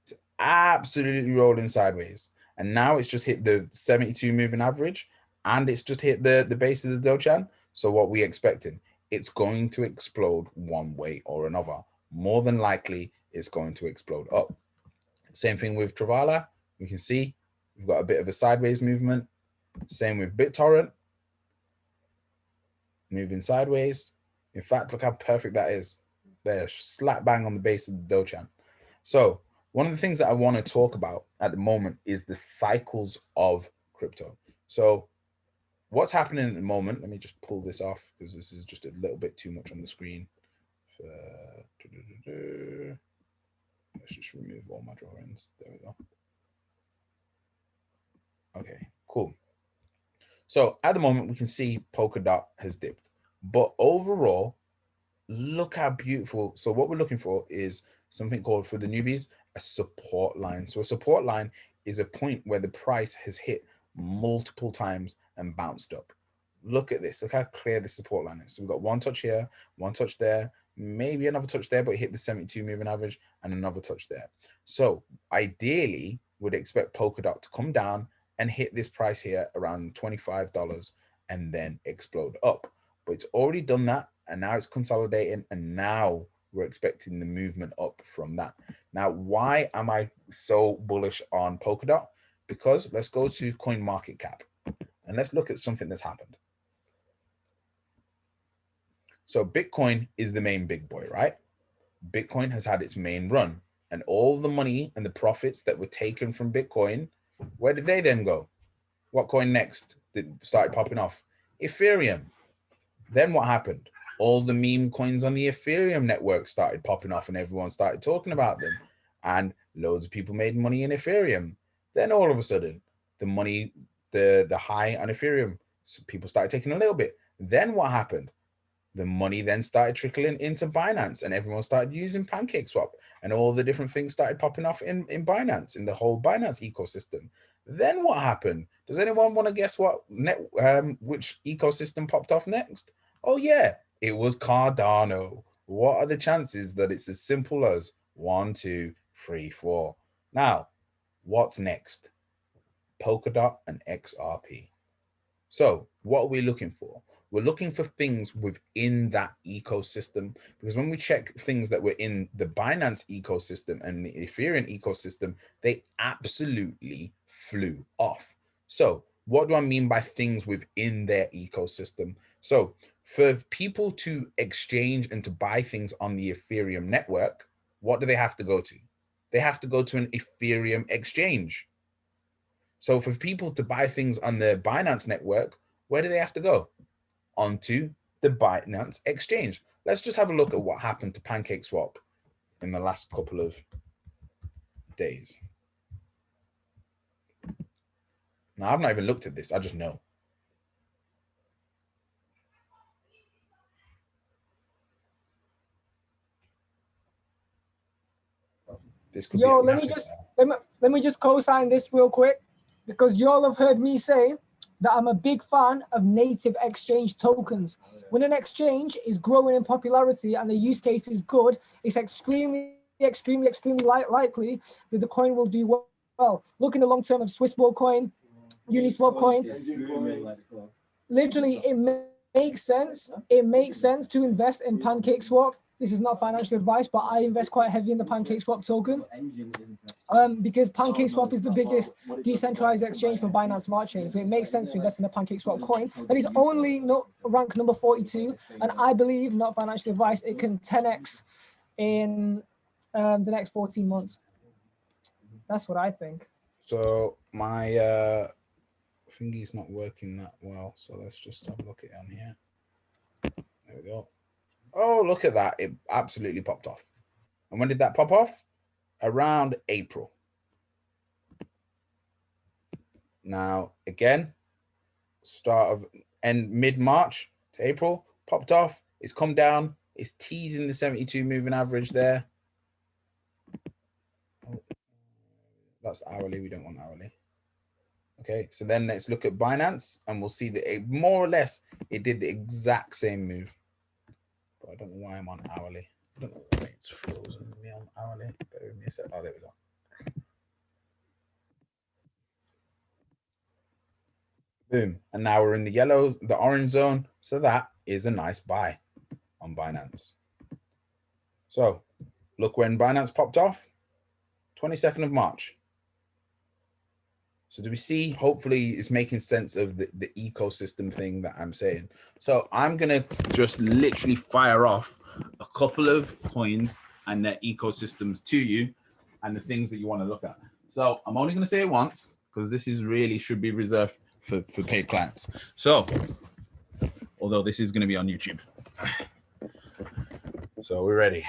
It's absolutely rolling sideways. And now it's just hit the 72 moving average, and it's just hit the base of the Dochan. So what we expecting? It's going to explode one way or another. More than likely, it's going to explode up. Same thing with Travala. We can see we've got a bit of a sideways movement. Same with BitTorrent. Moving sideways. In fact, look how perfect that is. They're slap bang on the base of the Dochan. So one of the things that I want to talk about at the moment is the cycles of crypto. So what's happening at the moment, let me just pull this off because this is just a little bit too much on the screen. Let's just remove all my drawings. There we go. Okay, cool. So at the moment, we can see Polkadot has dipped. But overall, look how beautiful. So what we're looking for is something called, for the newbies, a support line. So a support line is a point where the price has hit multiple times and bounced up. Look at this. Look how clear the support line is. So we've got one touch here, one touch there, maybe another touch there, but it hit the 72 moving average and another touch there. So ideally, we'd expect Polkadot to come down and hit this price here around $25 and then explode up. but it's already done that, and now it's consolidating, and now we're expecting the movement up from that. Now, why am I so bullish on Polkadot? Because let's go to CoinMarketCap and let's look at something that's happened. So Bitcoin is the main big boy, right? Bitcoin has had its main run, and all the money and the profits that were taken from Bitcoin, where did they then go? What coin next that started popping off? Ethereum. Then what happened? All the meme coins on the Ethereum network started popping off, and everyone started talking about them, and loads of people made money in Ethereum. Then all of a sudden, the money, the high on Ethereum, so people started taking a little bit. Then what happened? The money then started trickling into Binance, and everyone started using PancakeSwap, and all the different things started popping off in Binance, in the whole Binance ecosystem. Then what happened? Does anyone want to guess which ecosystem popped off next? Oh yeah, it was Cardano. What are the chances that it's as simple as 1, 2, 3, 4? Now, what's next? Polkadot and XRP. So what are we looking for? We're looking for things within that ecosystem, because when we check things that were in the Binance ecosystem and the Ethereum ecosystem, they absolutely flew off. So what do I mean by things within their ecosystem? So for people to exchange and to buy things on the Ethereum network, what do they have to go to? They have to go to an Ethereum exchange. So for people to buy things on the Binance network, where do they have to go? Onto the Binance exchange. Let's just have a look at what happened to PancakeSwap in the last couple of days. Now, I've not even looked at this. I just know. This could Yo, be let me just co-sign this real quick, because y'all have heard me say that I'm a big fan of native exchange tokens. When an exchange is growing in popularity and the use case is good, it's extremely likely that the coin will do well. Look in the long term of Swissborg coin, Uniswap coin. Literally, it makes sense. It makes sense to invest in PancakeSwap. This is not financial advice, but I invest quite heavy in the PancakeSwap token, because PancakeSwap is the biggest decentralized exchange for Binance Smart Chain. So it makes sense to invest in a PancakeSwap coin that is only rank number 42. And I believe, not financial advice, it can 10x in the next 14 months. That's what I think. So my thingy's not working that well. So let's just have a look at it on here. There we go. Oh, look at that. It absolutely popped off. And when did that pop off? Around April. Now, again, mid-March to April, popped off. It's come down. It's teasing the 72 moving average there. Oh, that's hourly. We don't want hourly. Okay, so then let's look at Binance, and we'll see that it, more or less, it did the exact same move. But I don't know why I'm on hourly. I don't know why it's frozen me on hourly. Bear with me a sec. Oh, there we go. Boom. And now we're in the orange zone. So that is a nice buy on Binance. So look when Binance popped off, 22nd of March. So do we see, hopefully it's making sense of the ecosystem thing that I'm saying. So I'm going to just literally fire off a couple of coins and their ecosystems to you and the things that you want to look at. So I'm only going to say it once, because this is really should be reserved for paid clients. So, although this is going to be on YouTube. So we're ready.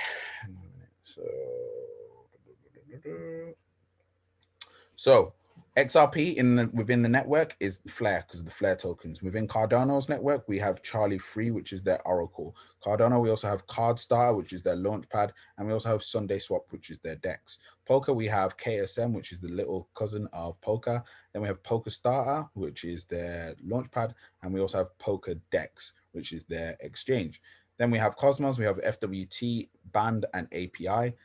So XRP within the network is Flare, because of the Flare tokens. Within Cardano's network, we have Charlie Free, which is their Oracle. Cardano, we also have CardStar, which is their Launchpad, and we also have Sunday Swap, which is their DEX. Polka, we have KSM, which is the little cousin of Polka. Then we have Polka Starter, which is their Launchpad, and we also have Polka DEX, which is their exchange. Then we have Cosmos, we have FWT, Band, and API.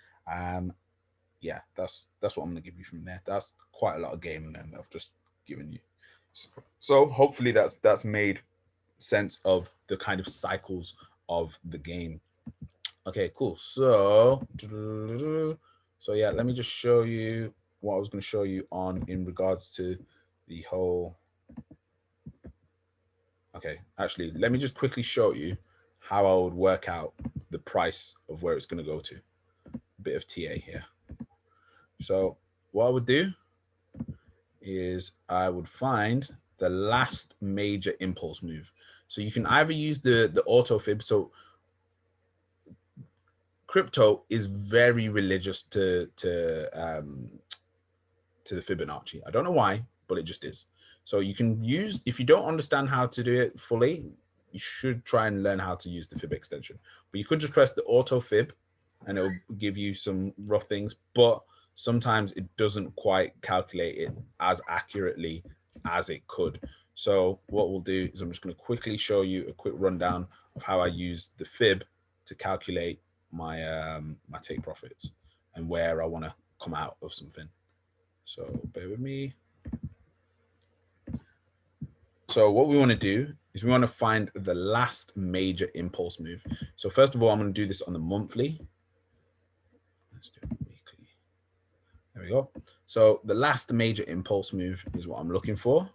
Yeah, that's what I'm gonna give you from there. That's quite a lot of game that I've just given you. So hopefully that's made sense of the kind of cycles of the game. Okay, cool. So yeah, let me just show you what I was going to show you on in regards to the whole. Okay, actually, let me just quickly show you how I would work out the price of where it's going to go to. A bit of TA here. So what I would do is I would find the last major impulse move. So you can either use the auto fib. So crypto is very religious to the Fibonacci. I don't know why, but it just is. So you can use, if you don't understand how to do it fully, you should try and learn how to use the fib extension. But you could just press the auto fib and it'll give you some rough things, but sometimes it doesn't quite calculate it as accurately as it could. So what we'll do is I'm just going to quickly show you a quick rundown of how I use the fib to calculate my my take profits and where I want to come out of something. So bear with me. So what we want to do is we want to find the last major impulse move. So first of all, I'm going to do this on the monthly. Let's do it weekly. There we go. So the last major impulse move is what I'm looking for.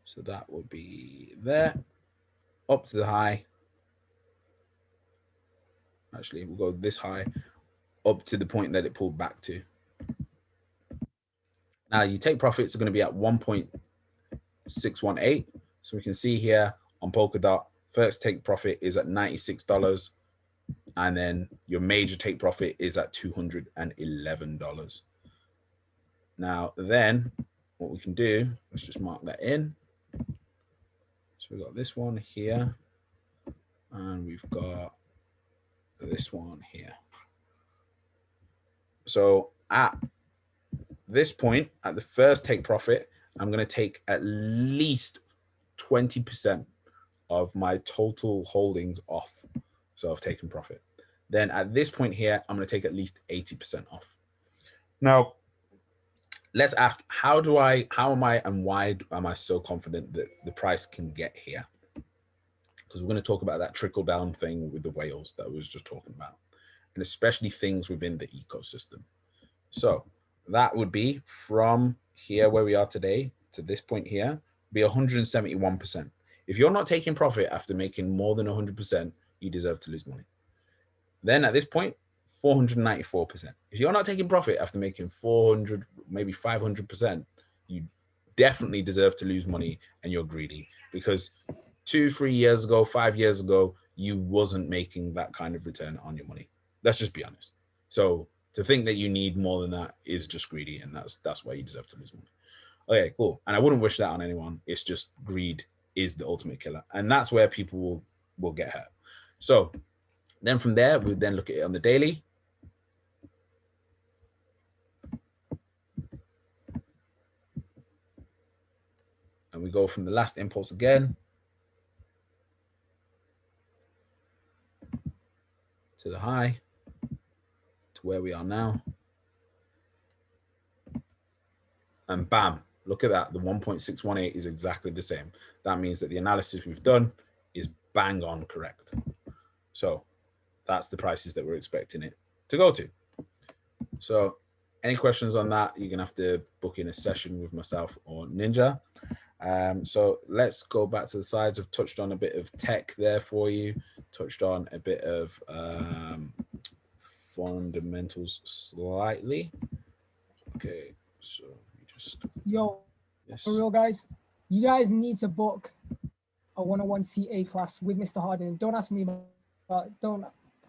So that would be there, up to the high. Actually, we'll go this high, up to the point that it pulled back to. Now, you take profits are going to be at 1.618. So we can see here on Polkadot, first take profit is at $96. And then your major take profit is at $211. Now, then what we can do, let's just mark that in. So we've got this one here, and we've got this one here. So at this point, at the first take profit, I'm going to take at least 20% of my total holdings off. So I've taken profit. Then at this point here, I'm going to take at least 80% off. Now, let's ask, how am I and why am I so confident that the price can get here? Because we're going to talk about that trickle down thing with the whales that I was just talking about, and especially things within the ecosystem. So that would be from here where we are today to this point here, be 171%. If you're not taking profit after making more than 100%, you deserve to lose money. Then at this point, 494%. If you're not taking profit after making 400, maybe 500%, you definitely deserve to lose money and you're greedy, because 2-3 years ago, 5 years ago, you wasn't making that kind of return on your money. Let's just be honest. So to think that you need more than that is just greedy, and that's why you deserve to lose money. Okay, cool. And I wouldn't wish that on anyone. It's just greed is the ultimate killer, and that's where people will get hurt. So then from there, we then look at it on the daily. And we go from the last impulse again to the high, to where we are now. And bam, look at that. The 1.618 is exactly the same. That means that the analysis we've done is bang on correct. So that's the prices that we're expecting it to go to. So any questions on that, you're going to have to book in a session with myself or Ninja. So let's go back to the sides. I've touched on a bit of tech there for you, touched on a bit of fundamentals slightly. Okay, so we just... Yo, yes. for real, guys, you guys need to book a 101 CA class with Mr. Harden. Don't ask me about,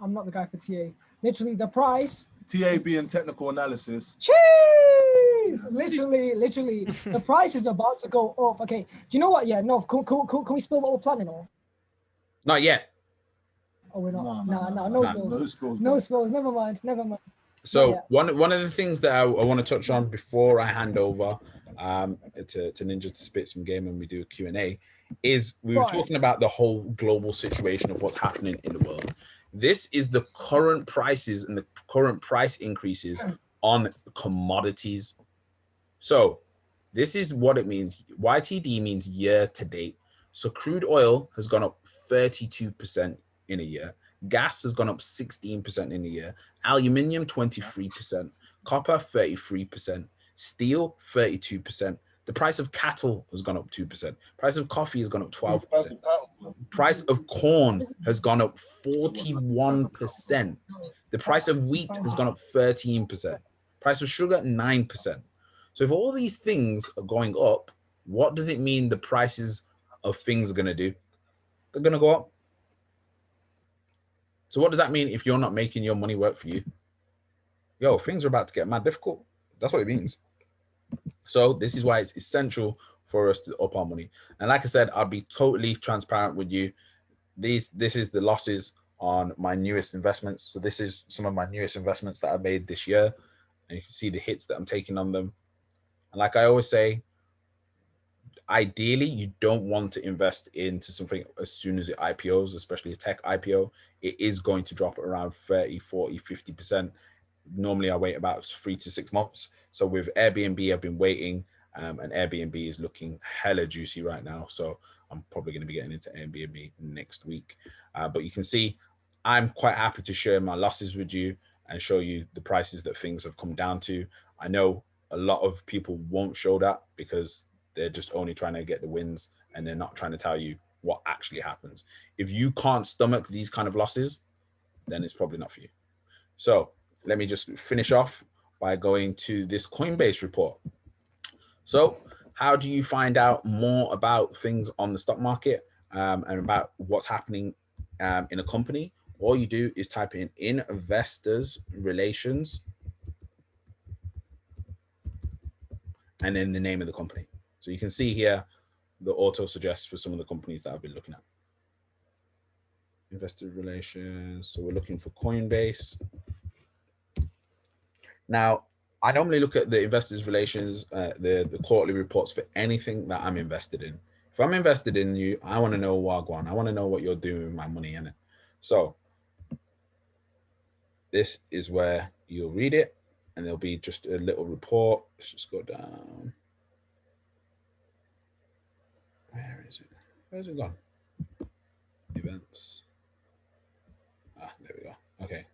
I'm not the guy for TA. Literally, the price. TA being technical analysis. Jeez! Literally, the price is about to go up. Okay, do you know what? Yeah, no, can we spill what we're planning on? Not yet. Oh, we're not. No spills. Never mind. So one of the things that I want to touch on before I hand over to Ninja to spit some game and we do a Q&A is we were talking about the whole global situation of what's happening in the world. This is the current prices and the current price increases on commodities. So this is what it means. YTD means year to date. So crude oil has gone up 32% in a year. Gas has gone up 16% in a year. Aluminium, 23%. Copper, 33%. Steel, 32%. The price of cattle has gone up 2%. Price of coffee has gone up 12%. Price of corn has gone up 41%. The price of wheat has gone up 13%. Price of sugar, 9%. So if all these things are going up, what does it mean the prices of things are going to do? They're going to go up. So what does that mean if you're not making your money work for you? Yo, things are about to get mad difficult. That's what it means. So this is why it's essential for us to up our money. And like I said, I'll be totally transparent with you. This is the losses on my newest investments. So this is some of my newest investments that I made this year. And you can see the hits that I'm taking on them. And like I always say, ideally, you don't want to invest into something as soon as it IPOs, especially a tech IPO. It is going to drop around 30, 40, 50%. Normally, I wait about 3 to 6 months. So with Airbnb, I've been waiting, and Airbnb is looking hella juicy right now. So I'm probably going to be getting into Airbnb next week. But you can see I'm quite happy to share my losses with you and show you the prices that things have come down to. I know a lot of people won't show that because they're just only trying to get the wins and they're not trying to tell you what actually happens. If you can't stomach these kind of losses, then it's probably not for you. So let me just finish off by going to this Coinbase report. So how do you find out more about things on the stock market and about what's happening in a company? All you do is type in investors relations and then the name of the company. So you can see here the auto suggests for some of the companies that I've been looking at. Investor relations. So we're looking for Coinbase. Now, I normally look at the investors relations, the quarterly reports for anything that I'm invested in. If I'm invested in you, I want to know Wagwan. I want to know what you're doing with my money in it. So this is where you'll read it and there'll be just a little report. Let's just go down. Where is it? Where's it gone? Events. Ah, there we go. Okay.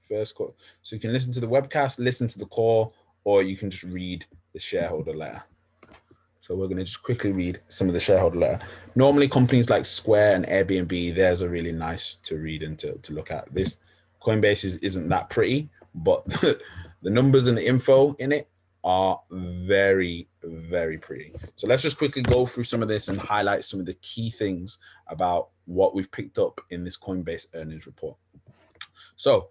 First call. So you can listen to the webcast, listen to the call, or you can just read the shareholder letter. So we're going to just quickly read some of the shareholder letter. Normally companies like Square and Airbnb, theirs are really nice to read and to look at. This Coinbase isn't that pretty, but the numbers and the info in it are very, very pretty. So let's just quickly go through some of this and highlight some of the key things about what we've picked up in this Coinbase earnings report. So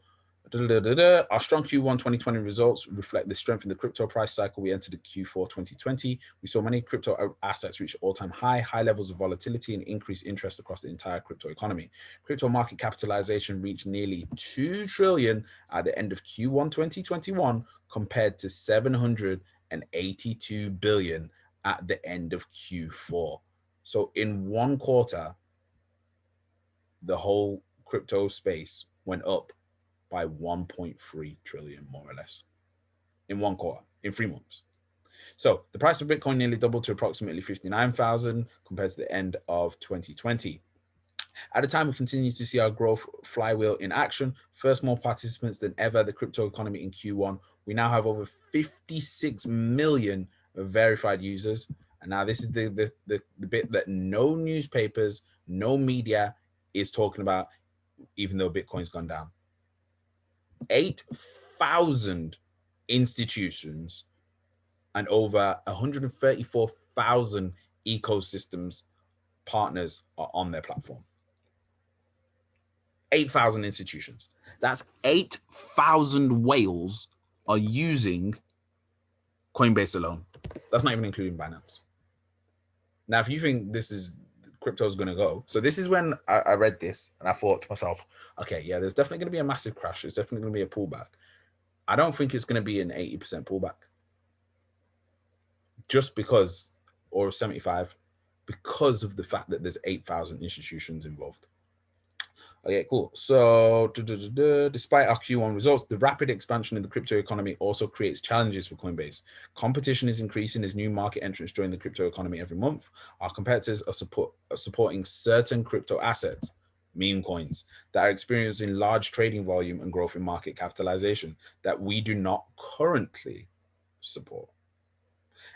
our strong Q1 2020 results reflect the strength in the crypto price cycle. We entered the Q4 2020. We saw many crypto assets reach all-time high levels of volatility and increased interest across the entire crypto economy. Crypto market capitalization reached nearly 2 trillion at the end of Q1 2021 compared to 782 billion at the end of Q4. So in one quarter, the whole crypto space went up by 1.3 trillion, more or less, in one quarter, in 3 months. So the price of Bitcoin nearly doubled to approximately 59,000 compared to the end of 2020. At the time, we continue to see our growth flywheel in action. First, more participants than ever, the crypto economy in Q1. We now have over 56 million verified users. And now this is the bit that no newspapers, no media is talking about, even though Bitcoin's gone down. 8,000 institutions and over 134,000 ecosystems partners are on their platform. 8,000 institutions. That's 8,000 whales are using Coinbase alone. That's not even including Binance. Now, if you think this is crypto is going to go, so this is when I read this and I thought to myself, okay, yeah, there's definitely going to be a massive crash. There's definitely going to be a pullback. I don't think it's going to be an 80% pullback. Just because, or 75, because of the fact that there's 8,000 institutions involved. Okay, cool. So, despite our Q1 results, the rapid expansion in the crypto economy also creates challenges for Coinbase. Competition is increasing as new market entrants join the crypto economy every month. Our competitors are supporting certain crypto assets, meme coins, that are experiencing large trading volume and growth in market capitalization that we do not currently support.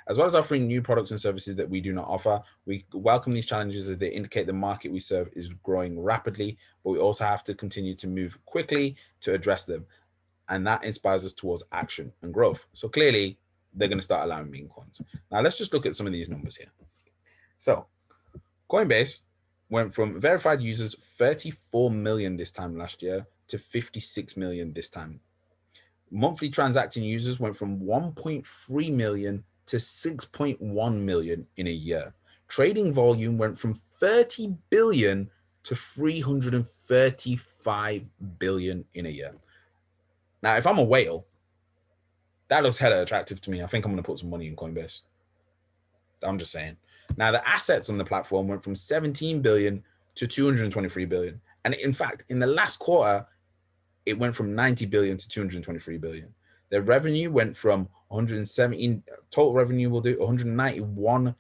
As well as offering new products and services that we do not offer, we welcome these challenges as they indicate the market we serve is growing rapidly, but we also have to continue to move quickly to address them. And that inspires us towards action and growth. So clearly, they're going to start allowing meme coins. Now, let's just look at some of these numbers here. So Coinbase went from verified users 34 million this time last year to 56 million this time. Monthly transacting users went from 1.3 million to 6.1 million in a year. Trading volume went from 30 billion to 335 billion in a year. Now, if I'm a whale, that looks hella attractive to me. I think I'm going to put some money in Coinbase. I'm just saying. Now, the assets on the platform went from 17 billion to 223 billion. And in fact, in the last quarter, it went from 90 billion to 223 billion. Their revenue went from 117, total revenue will do 191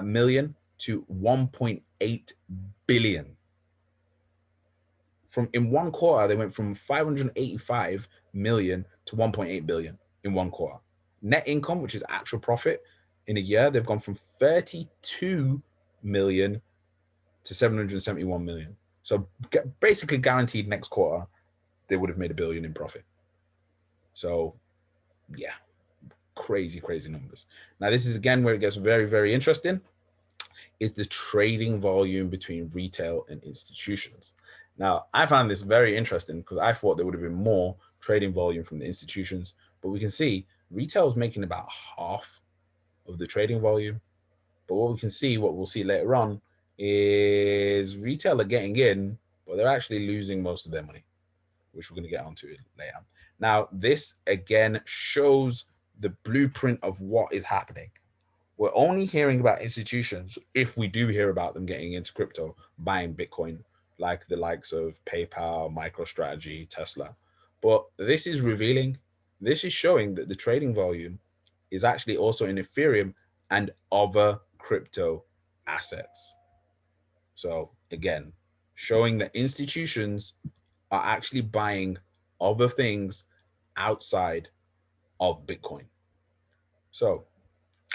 million to 1.8 billion. In one quarter, they went from 585 million to 1.8 billion in one quarter. Net income, which is actual profit, in a year, they've gone from 32 million to 771 million. So basically guaranteed next quarter, they would have made $1 billion in profit. So yeah, crazy numbers. Now, this is again where it gets very, very interesting, is the trading volume between retail and institutions. Now, I found this very interesting because I thought there would have been more trading volume from the institutions, but we can see retail is making about half of the trading volume. But what we can see, what we'll see later on, is retail are getting in, but they're actually losing most of their money, which we're going to get onto later. Now, this again shows the blueprint of what is happening. We're only hearing about institutions, if we do hear about them getting into crypto, buying Bitcoin, like the likes of PayPal, MicroStrategy, Tesla. But this is revealing, this is showing that the trading volume is actually also in Ethereum and other crypto assets. So again, showing that institutions are actually buying other things outside of Bitcoin. So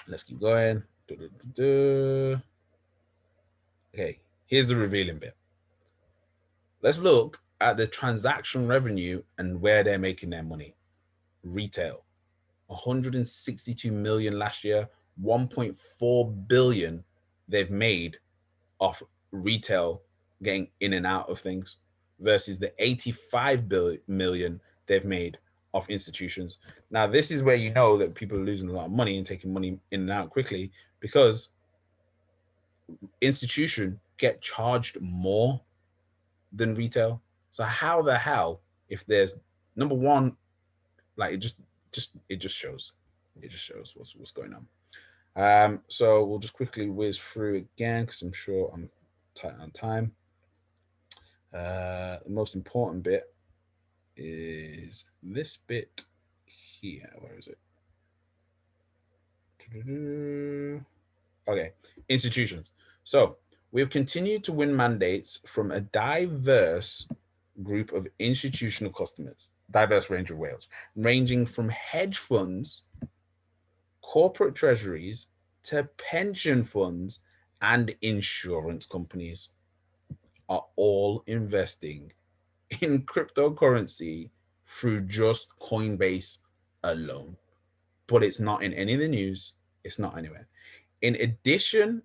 let's keep going. Okay, here's the revealing bit. Let's look at the transaction revenue and where they're making their money. Retail, 162 million last year, 1.4 billion they've made off retail getting in and out of things versus the 85 million they've made off institutions. Now, this is where you know that people are losing a lot of money and taking money in and out quickly, because institution get charged more than retail. So how the hell, if there's number one, like it just shows what's going on. So we'll just quickly whiz through again because I'm sure I'm tight on time. The most important bit is this bit here. Where is it? Okay, institutions. So we've continued to win mandates from a diverse group of institutional customers, diverse range of whales, ranging from hedge funds, corporate treasuries, to pension funds and insurance companies are all investing in cryptocurrency through just Coinbase alone. But it's not in any of the news. It's not anywhere. In addition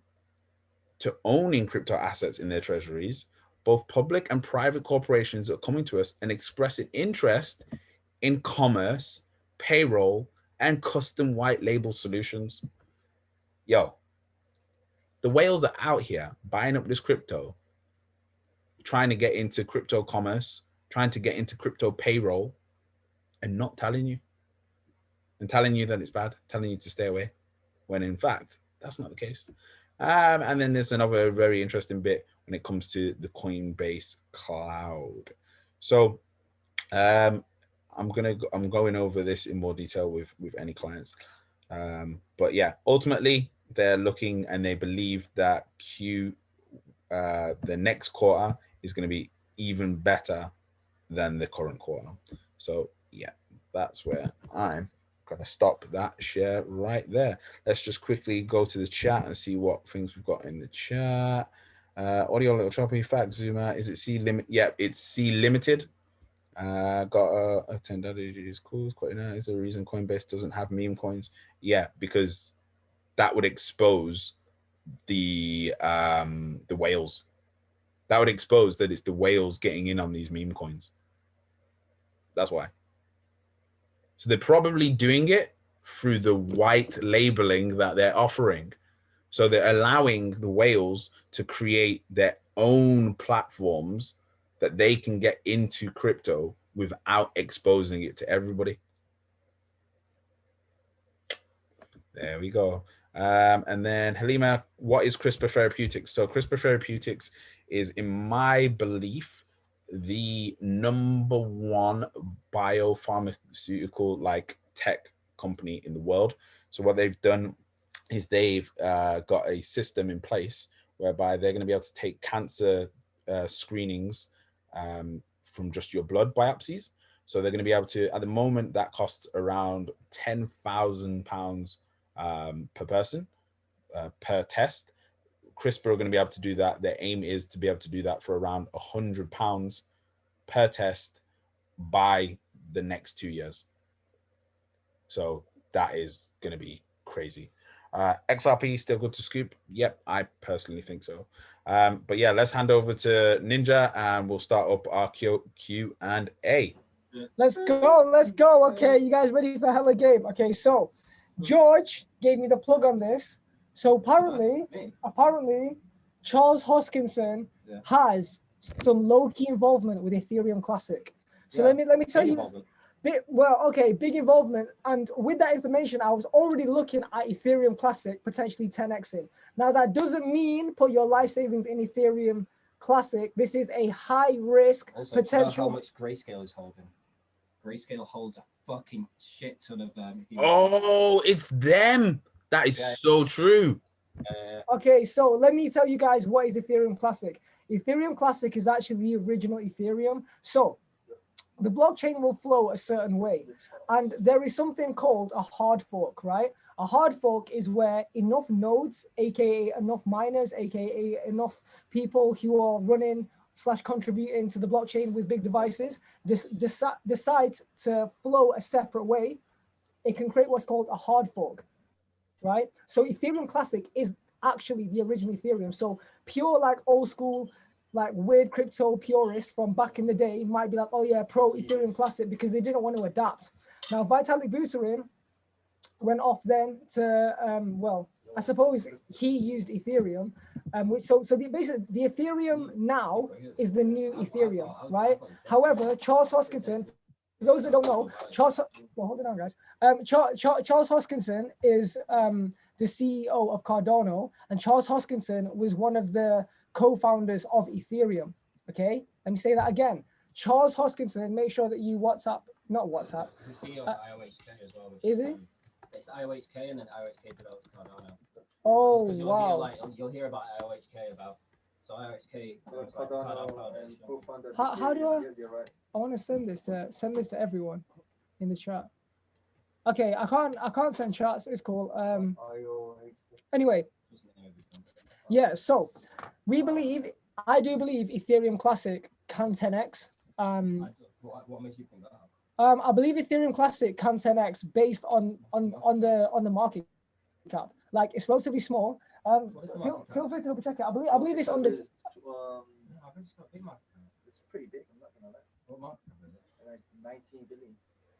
to owning crypto assets in their treasuries, both public and private corporations are coming to us and expressing interest in commerce, payroll, and custom white label solutions. Yo, the whales are out here buying up this crypto, trying to get into crypto commerce, trying to get into crypto payroll, and not telling you. And telling you that it's bad, telling you to stay away, when in fact, that's not the case. And then there's another very interesting bit when it comes to the Coinbase cloud. So I'm going over this in more detail with any clients. But yeah, ultimately they're looking and they believe that the next quarter is going to be even better than the current quarter. So yeah, that's where I'm going to stop that share right there. Let's just quickly go to the chat and see what things we've got in the chat. Audio little choppy. Fact Zuma, is it C limit? Yeah, it's C limited. Got a 10 is cool. It's quite nice. Is there a reason Coinbase doesn't have meme coins? Yeah, because that would expose the whales. That would expose that it's the whales getting in on these meme coins. That's why. So they're probably doing it through the white labeling that they're offering. So they're allowing the whales to create their own platforms that they can get into crypto without exposing it to everybody. There we go. And then Halima, what is CRISPR Therapeutics? So CRISPR Therapeutics is, in my belief, the #1 biopharmaceutical like tech company in the world. So what they've done is they've got a system in place whereby they're going to be able to take cancer screenings from just your blood biopsies. So they're going to be able to, at the moment, that costs around £10,000 per person per test. CRISPR are going to be able to do that. Their aim is to be able to do that for around £100 per test by the next 2 years. So that is going to be crazy. XRP still good to scoop? Yep, I personally think so. But yeah, let's hand over to Ninja and we'll start up our Q&A. Let's go. Okay, you guys ready for hella game? Okay, so George gave me the plug on this. So apparently, Charles Hoskinson has some low-key involvement with Ethereum Classic. So let me tell you. Big involvement. And with that information, I was already looking at Ethereum Classic potentially 10xing. Now that doesn't mean put your life savings in Ethereum Classic. This is a high risk potential. How much Grayscale is holding? Grayscale holds a fucking shit ton of Ethereum. Oh, it's them. That is so true. Okay, so let me tell you guys what is Ethereum Classic. Ethereum Classic is actually the original Ethereum. So the blockchain will flow a certain way. And there is something called a hard fork, right? A hard fork is where enough nodes, aka enough miners, aka enough people who are running / contributing to the blockchain with big devices, decide to flow a separate way. It can create what's called a hard fork, right? So Ethereum Classic is actually the original Ethereum. So pure like old school, like weird crypto purist from back in the day might be like, oh yeah, pro Ethereum Classic, because they didn't want to adapt. Now Vitalik Buterin went off then to, I suppose he used Ethereum. Basically the Ethereum now is the new Ethereum, right? However, Charles Hoskinson, for those that don't know, hold it on, guys. Charles Hoskinson is the CEO of Cardano, and Charles Hoskinson was one of the co-founders of Ethereum. Okay, let me say that again. Charles Hoskinson, make sure that you not WhatsApp. He's the CEO of IOHK as well. Is he? It's IOHK, and then IOHK develops Cardano. Oh wow! You'll hear about IOHK so IOHK like Cardano Foundation. How do I want to send this to everyone in the chat. Okay, I can't send chats. It's cool. Anyway, yeah. So I do believe Ethereum Classic can 10x. What makes you think that? I believe Ethereum Classic can 10x based on the market cap. Like it's relatively small. Feel free to double check it. I believe it's on the. It's pretty big. I'm not gonna lie. What market cap is it? Like 19 billion.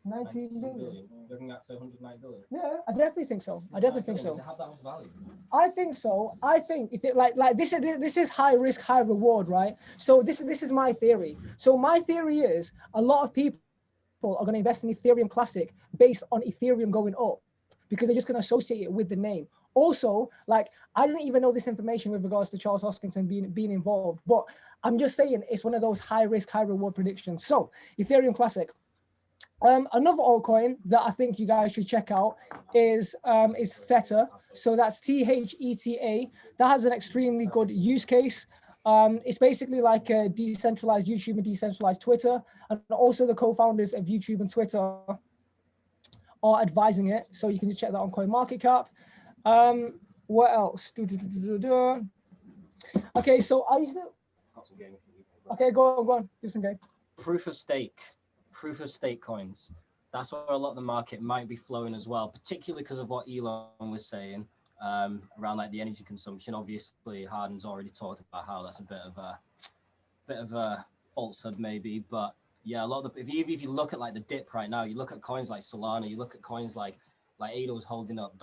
19 billion. Looking at 109 billion. Yeah, I definitely think so. Does it have that much value? I think so. I think like this is high risk, high reward, right? So this is my theory. So my theory is a lot of people are going to invest in Ethereum Classic based on Ethereum going up because they're just going to associate it with the name. Also, like, I didn't even know this information with regards to Charles Hoskinson being involved, but I'm just saying it's one of those high risk, high reward predictions. So Ethereum Classic. Another altcoin that I think you guys should check out is Theta. So that's THETA. That has an extremely good use case. It's basically like a decentralized YouTube and decentralized Twitter. And also the co-founders of YouTube and Twitter are advising it. So you can just check that on CoinMarketCap. What else? Okay, so I used to... Okay, go on. Do some game. Proof of stake coins. That's where a lot of the market might be flowing as well, particularly because of what Elon was saying around like the energy consumption. Obviously, Harden's already talked about how that's a bit of a falsehood maybe, but yeah, a lot of the if you look at like the dip right now, you look at coins like Solana, you look at coins like ADA was holding up,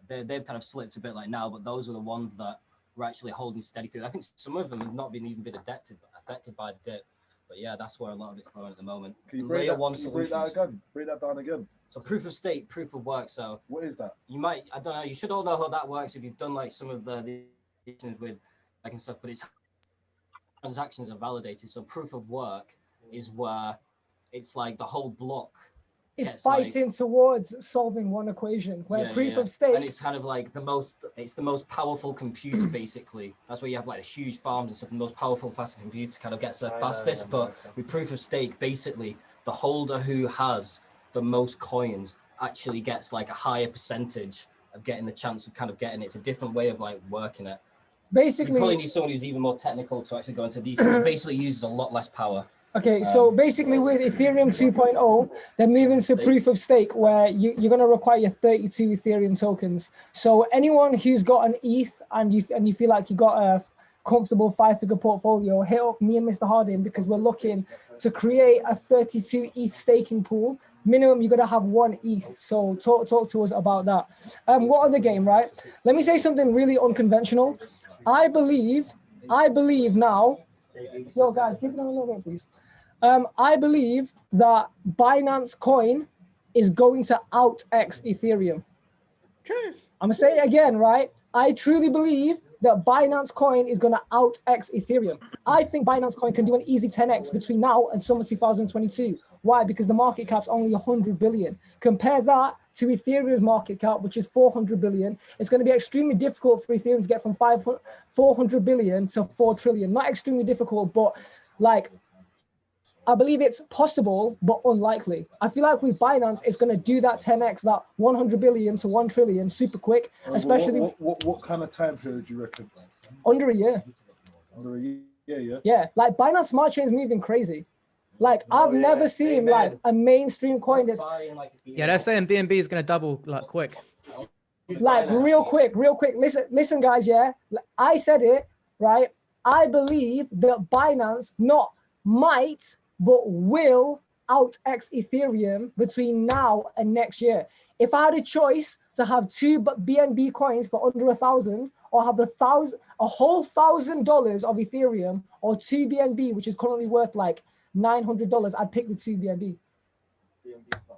they've kind of slipped a bit like now, but those are the ones that were actually holding steady through. I think some of them have not been affected by the dip. But yeah, that's where a lot of it's going at the moment. Can you break that again? Break that down again. So proof of stake, proof of work. So what is that? You might, I don't know, you should all know how that works if you've done like some of the with like and stuff, but it's transactions are validated. So proof of work is where it's like the whole block. It's fighting towards solving one equation, where proof of stake. And it's kind of like it's the most powerful computer, basically. That's where you have like the huge farms and stuff. The most powerful, fastest computer kind of gets the fastest. But with proof of stake, basically, the holder who has the most coins actually gets like a higher percentage of getting the chance of kind of getting it. It's a different way of like working it. Basically, you probably need someone who's even more technical to actually go into these. It basically uses a lot less power. Okay, so basically with Ethereum 2.0, they're moving to proof of stake where you're going to require 32 Ethereum tokens. So anyone who's got an ETH and you feel like you got a comfortable 5-figure portfolio, hit up me and Mr. Harding, because we're looking to create a 32 ETH staking pool. Minimum, you're going to have 1 ETH. So talk to us about that. What other game, right? Let me say something really unconventional. I believe now, yo guys, give it a little bit, please. I believe that Binance Coin is going to out-X Ethereum. I'm going to say it again, right? I truly believe that Binance Coin is going to out-X Ethereum. I think Binance Coin can do an easy 10x between now and summer 2022. Why? Because the market cap's only 100 billion. Compare that to Ethereum's market cap, which is 400 billion. It's going to be extremely difficult for Ethereum to get from 400 billion to 4 trillion. Not extremely difficult, but like, I believe it's possible, but unlikely. I feel like with Binance, it's going to do that 10x, that 100 billion to 1 trillion super quick, especially... What kind of time period do you reckon? Under a year. Under a year, yeah. Yeah, like Binance Smart Chain is moving crazy. Like, I've never seen like a mainstream coin that's... Yeah, they're saying BNB is going to double like quick. Like real quick. Listen, guys, yeah. I said it, right? I believe that Binance not might, but will out-X Ethereum between now and next year. If I had a choice to have 2 BNB coins for under 1,000, or have a whole $1,000 of Ethereum, or 2 BNB, which is currently worth like $900, I'd pick the 2 BNB.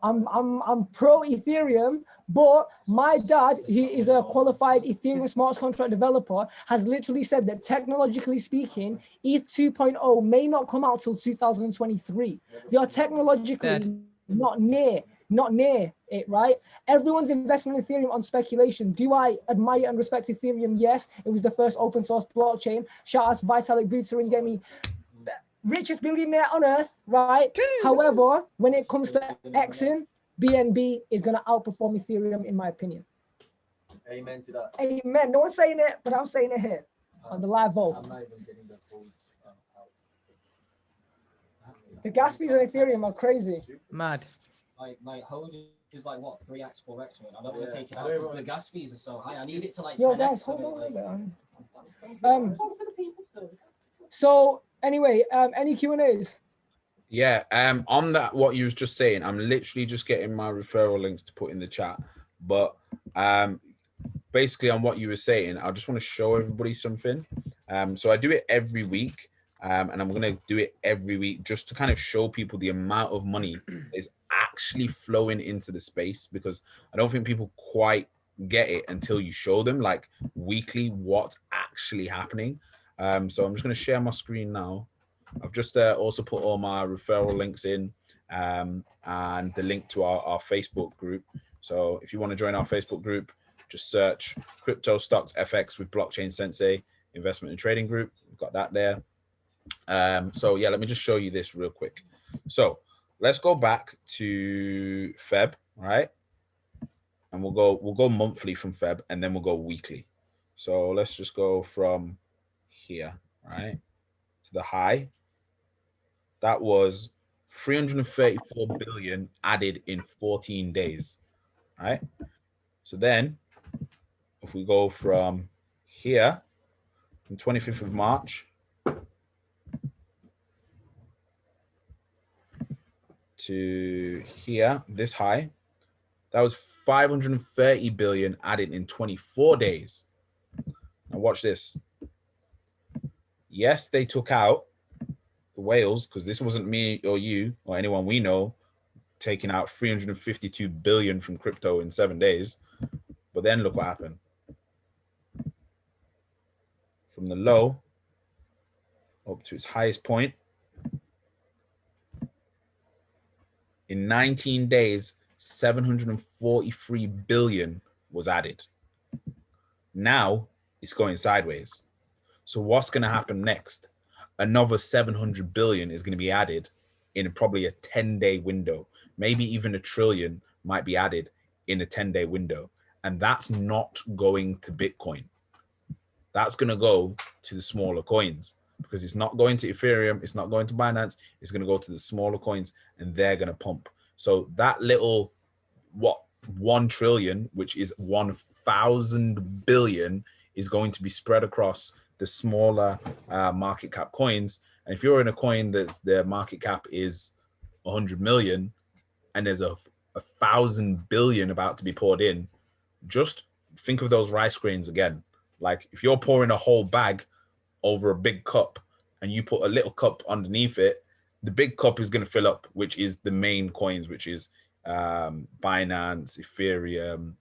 I'm pro Ethereum, but my dad, he is a qualified Ethereum smart contract developer, has literally said that technologically speaking, ETH 2.0 may not come out till 2023. They are technologically not near it, right? Everyone's investing in Ethereum on speculation. Do I admire and respect Ethereum? Yes, it was the first open source blockchain. Shout out to Vitalik Buterin, you get me? Richest billionaire on earth, right? Jeez. However, when it comes to Xing, BNB is going to outperform Ethereum, in my opinion. Amen to that. Amen. No one's saying it, but I'm saying it here on the live vote. I'm not even getting the full out. The gas fees on Ethereum are crazy. Mad. Like hold is like what 3x, 4x. I don't want to take it out because the gas fees are so high. I need it to like. Yo, guys, hold on a bit. So anyway, any Q&As? Yeah, on that, what you was just saying, I'm literally just getting my referral links to put in the chat. But basically on what you were saying, I just want to show everybody something. So I do it every week, and I'm going to do it every week just to kind of show people the amount of money is actually flowing into the space, because I don't think people quite get it until you show them like weekly what's actually happening. So I'm just going to share my screen now. I've just also put all my referral links in and the link to our Facebook group. So if you want to join our Facebook group, just search Crypto Stocks FX with Blockchain Sensei Investment and Trading Group. We've got that there. So yeah, let me just show you this real quick. So let's go back to Feb, right? And we'll go monthly from Feb, and then we'll go weekly. So let's just go from here, right, to the high. That was 334 billion added in 14 days, right? So then if we go from here, from 25th of March to here, this high, that was 530 billion added in 24 days. Now watch this. Yes, they took out the whales, because this wasn't me or you or anyone we know taking out 352 billion from crypto in 7 days. But then look what happened. From the low up to its highest point, in 19 days, 743 billion was added. Now it's going sideways. So what's going to happen next? Another 700 billion is going to be added in probably a 10-day window. Maybe even a trillion might be added in a 10-day window. And that's not going to Bitcoin. That's going to go to the smaller coins, because it's not going to Ethereum. It's not going to Binance. It's going to go to the smaller coins, and they're going to pump. So that little, 1 trillion, which is 1,000 billion, is going to be spread across the smaller market cap coins. And if you're in a coin that their market cap is 100 million and there's a 1,000 billion about to be poured in, just think of those rice grains again. Like if you're pouring a whole bag over a big cup and you put a little cup underneath it, the big cup is going to fill up, which is the main coins, which is Binance, Ethereum,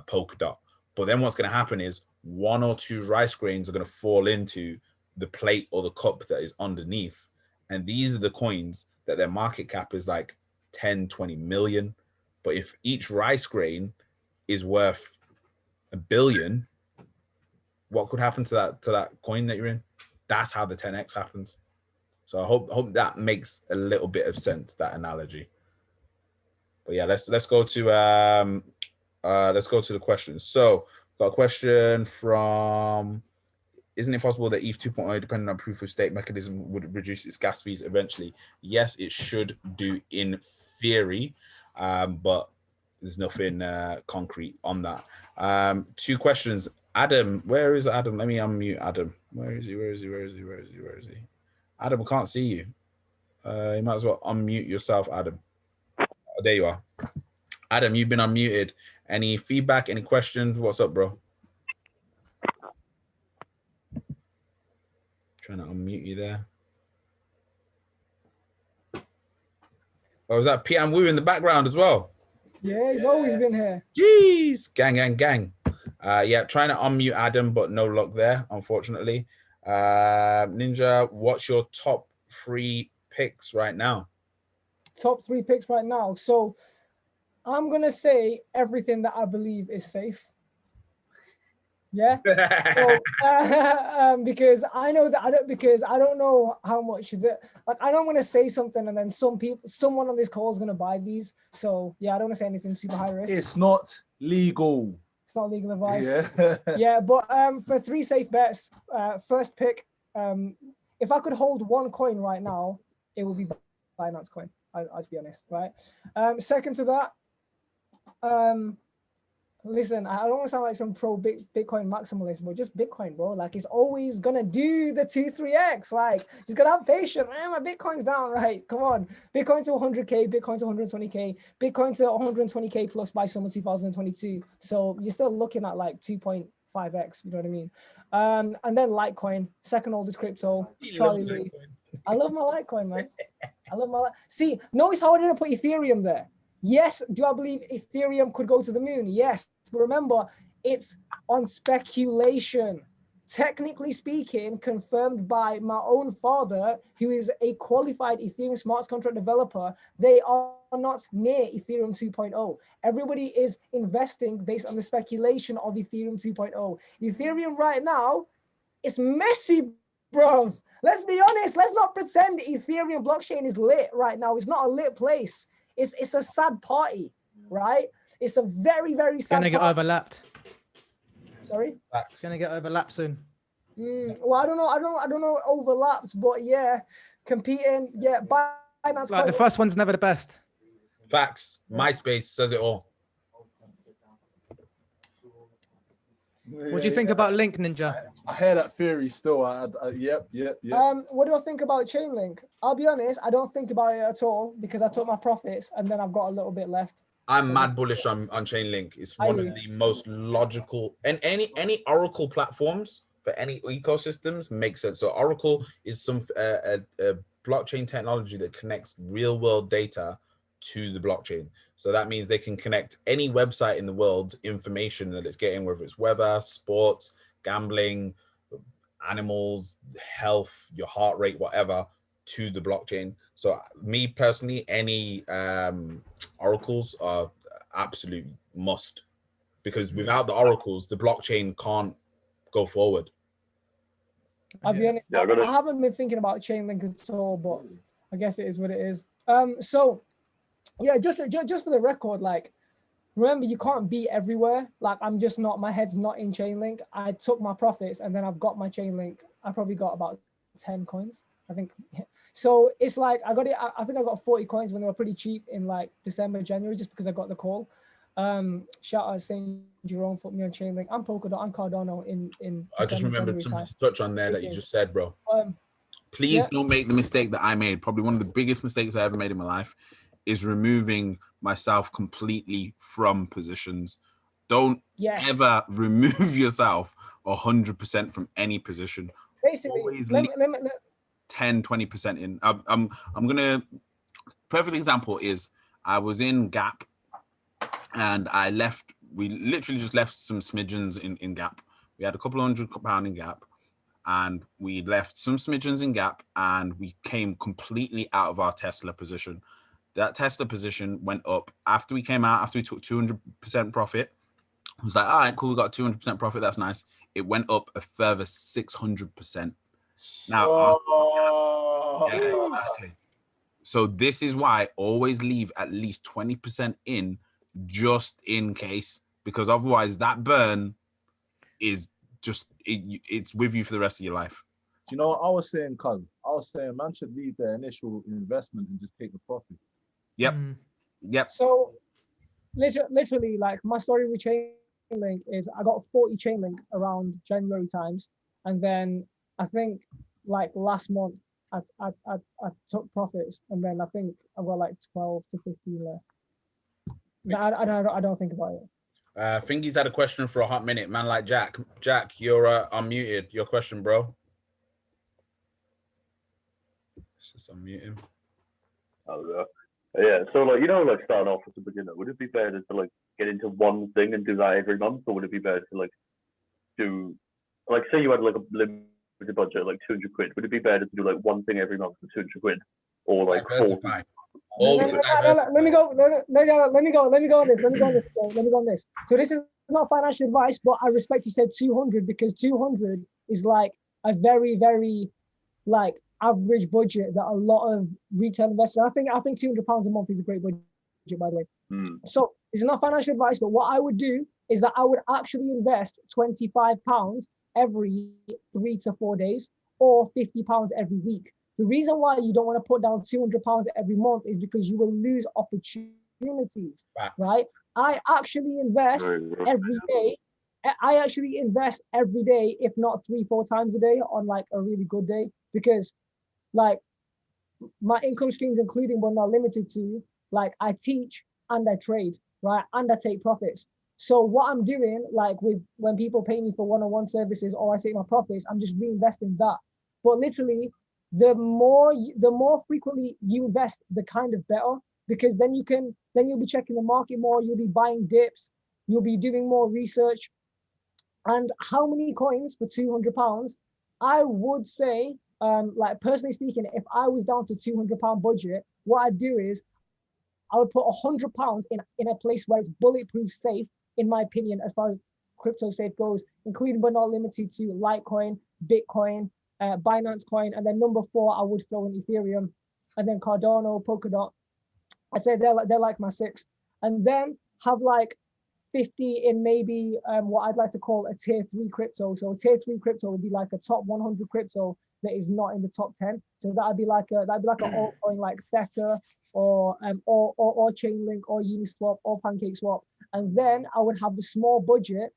Polkadot. But then what's going to happen is 1 or 2 rice grains are going to fall into the plate or the cup that is underneath. And these are the coins that their market cap is like 10, 20 million. But if each rice grain is worth $1 billion, what could happen to that coin that you're in? That's how the 10x happens. So I hope that makes a little bit of sense, that analogy. But yeah, let's go to the questions. So got a question from, isn't it possible that ETH 2.0, depending on proof of stake mechanism, would reduce its gas fees eventually? Yes, it should do in theory, but there's nothing concrete on that. 2 questions. Adam, where is Adam? Let me unmute Adam. Where is he? Adam, I can't see you. You might as well unmute yourself, Adam. Oh, there you are. Adam, you've been unmuted. Any feedback, any questions? What's up, bro? Trying to unmute you there. Oh, is that Pian Wu in the background as well? Yeah, he's always been here. Jeez, gang. Yeah, trying to unmute Adam, but no luck there, unfortunately. Ninja, what's your top 3 picks right now? Top 3 picks right now. So I'm going to say everything that I believe is safe. Yeah. So, because I know that I don't know how much like I don't want to say something and then someone on this call is going to buy these. So yeah, I don't want to say anything super high risk. It's not legal. It's not legal advice. Yeah. Yeah, but for 3 safe bets, first pick, if I could hold 1 coin right now, it would be Binance coin. I'll be honest, right? Second to that, listen, I don't want to sound like some pro Bitcoin maximalist, but just Bitcoin, bro. Like it's always gonna do the 2-3x. Like just gotta have patience. Man, my Bitcoin's down, right? Come on, Bitcoin to 100K, Bitcoin to 120K, Bitcoin to 120K plus by summer 2022. So you're still looking at like 2.5x. You know what I mean? And then Litecoin, second oldest crypto. Charlie Lee. I love my Litecoin, man. I love my. See, notice how I didn't put Ethereum there. Yes. Do I believe Ethereum could go to the moon? Yes. But remember, it's on speculation. Technically speaking, confirmed by my own father, who is a qualified Ethereum smart contract developer, they are not near Ethereum 2.0. Everybody is investing based on the speculation of Ethereum 2.0. Ethereum right now is messy, bro. Let's be honest. Let's not pretend Ethereum blockchain is lit right now. It's not a lit place. It's a sad party, right? It's a very, very sad Gonna get party. overlapped. Sorry? It's gonna get overlapped soon. Well, I don't know overlapped, but yeah, competing, yeah, Binance Like the first one's never the best. Facts. MySpace says it all. What do you think about Link, Ninja? I hear that theory still. Yep. What do I think about Chainlink? I'll be honest, I don't think about it at all because I took my profits and then I've got a little bit left. I'm mad bullish on Chainlink. It's one of the most logical, and any Oracle platforms for any ecosystems makes sense. So Oracle is some a blockchain technology that connects real world data to the blockchain. So that means they can connect any website in the world information that it's getting, whether it's weather, sports, gambling, animals, health, your heart rate, whatever, to the blockchain. So me personally, any oracles are absolute must, because without the oracles, the blockchain can't go forward. I'll be honest, I haven't been thinking about Chainlink at all, but I guess it is what it is. So yeah, just for the record, like, remember, you can't be everywhere. Like, I'm just not, my head's not in Chainlink. I took my profits and then I've got my Chainlink. I probably got about 10 coins, I think. So it's like, I think I got 40 coins when they were pretty cheap in like December, January, just because I got the call. Shout out St. Jerome, put me on Chainlink. I'm Polkadot, I'm Cardano in I just remembered something to touch on there that you just said, bro. Please don't make the mistake that I made. Probably one of the biggest mistakes I ever made in my life is removing myself completely from positions. Don't ever remove yourself 100% from any position. Basically, always leave 10-20% in. I'm gonna, perfect example is I was in Gap and we literally just left some smidgens in Gap. We had a couple £100 in Gap and we left some smidgens in Gap and we came completely out of our Tesla position. That Tesla position went up after we came out, after we took 200% profit. I was like, all right, cool, we got 200% profit. That's nice. It went up a further 600%. Now, exactly. So this is why I always leave at least 20% in, just in case, because otherwise that burn is just, it's with you for the rest of your life. Do you know what I was saying, cuz? I was saying man should leave their initial investment and just take the profit. Yep. Yep. So literally, like, my story with Chainlink is I got 40 Chainlink around January times, and then I think like last month I took profits, and then I think I got like 12 to 15 left. I don't think about it. Fingy's had a question for a hot minute, man. Like Jack, you're unmuted. Your question, bro. Let's just unmute him. Yeah, so like, you know, like starting off as a beginner, would it be better to like get into one thing and do that every month, or would it be better to like do, like, say you had like a limited budget, like 200 quid, would it be better to do like one thing every month for 200 quid, or like diversify? Let me go on this. So this is not financial advice, but I respect you said 200, because 200 is like a very, very like average budget that a lot of retail investors, I think £200 a month is a great budget, by the way. So this is not financial advice, but what I would do is that I would actually invest £25 every 3 to 4 days, or £50 every week. The reason why you don't want to put down £200 every month is because you will lose opportunities, right? I actually invest every day. If not 3-4 times a day on like a really good day, because like my income streams, including but not limited to, like, I teach and I trade, right? And I take profits. So what I'm doing, like with when people pay me for one-on-one services or I take my profits, I'm just reinvesting that. But literally, the more frequently you invest, the kind of better, because then you'll be checking the market more, you'll be buying dips, you'll be doing more research. And how many coins for £200? I would say, like personally speaking, if I was down to £200 budget, what I'd do is I would put £100 in a place where it's bulletproof safe, in my opinion, as far as crypto safe goes, including but not limited to Litecoin, Bitcoin, Binance Coin, and then number 4, I would throw in Ethereum, and then Cardano, Polkadot. I'd say they're like my 6, and then have like 50 in maybe what I'd like to call a tier 3 crypto. So a tier 3 crypto would be like a top 100 crypto that is not in the top 10. So that'd be like an altcoin like Theta or Chainlink or Uniswap or PancakeSwap. And then I would have the small budget,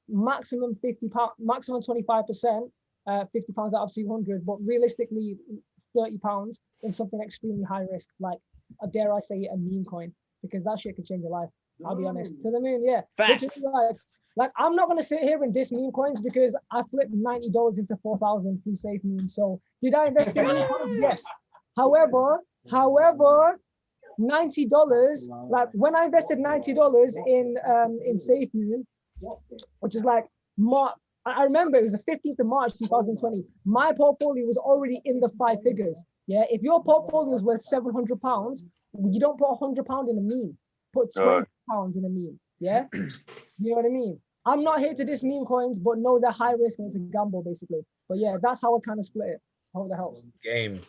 maximum £50, maximum 25%, £50 out of 200, but realistically £30 in something extremely high risk, like dare I say it, a meme coin, because that shit could change your life. I'll be honest. To the moon, yeah. Facts. Like I'm not gonna sit here and diss meme coins because I flipped $90 into 4,000 through Safe Moon. So did I invest in meme coins? Yes. However, $90, like when I invested $90 in Safe Moon, which is like I remember it was the 15th of March 2020. My portfolio was already in the 5 figures. Yeah, if your portfolio is worth £700, you don't put £100 in a meme. Put £20 in a meme. Yeah, you know what I mean. I'm not here to diss meme coins, but know they're high risk and it's a gamble basically. But yeah, that's how I kind of split it. I hope that helps. Game.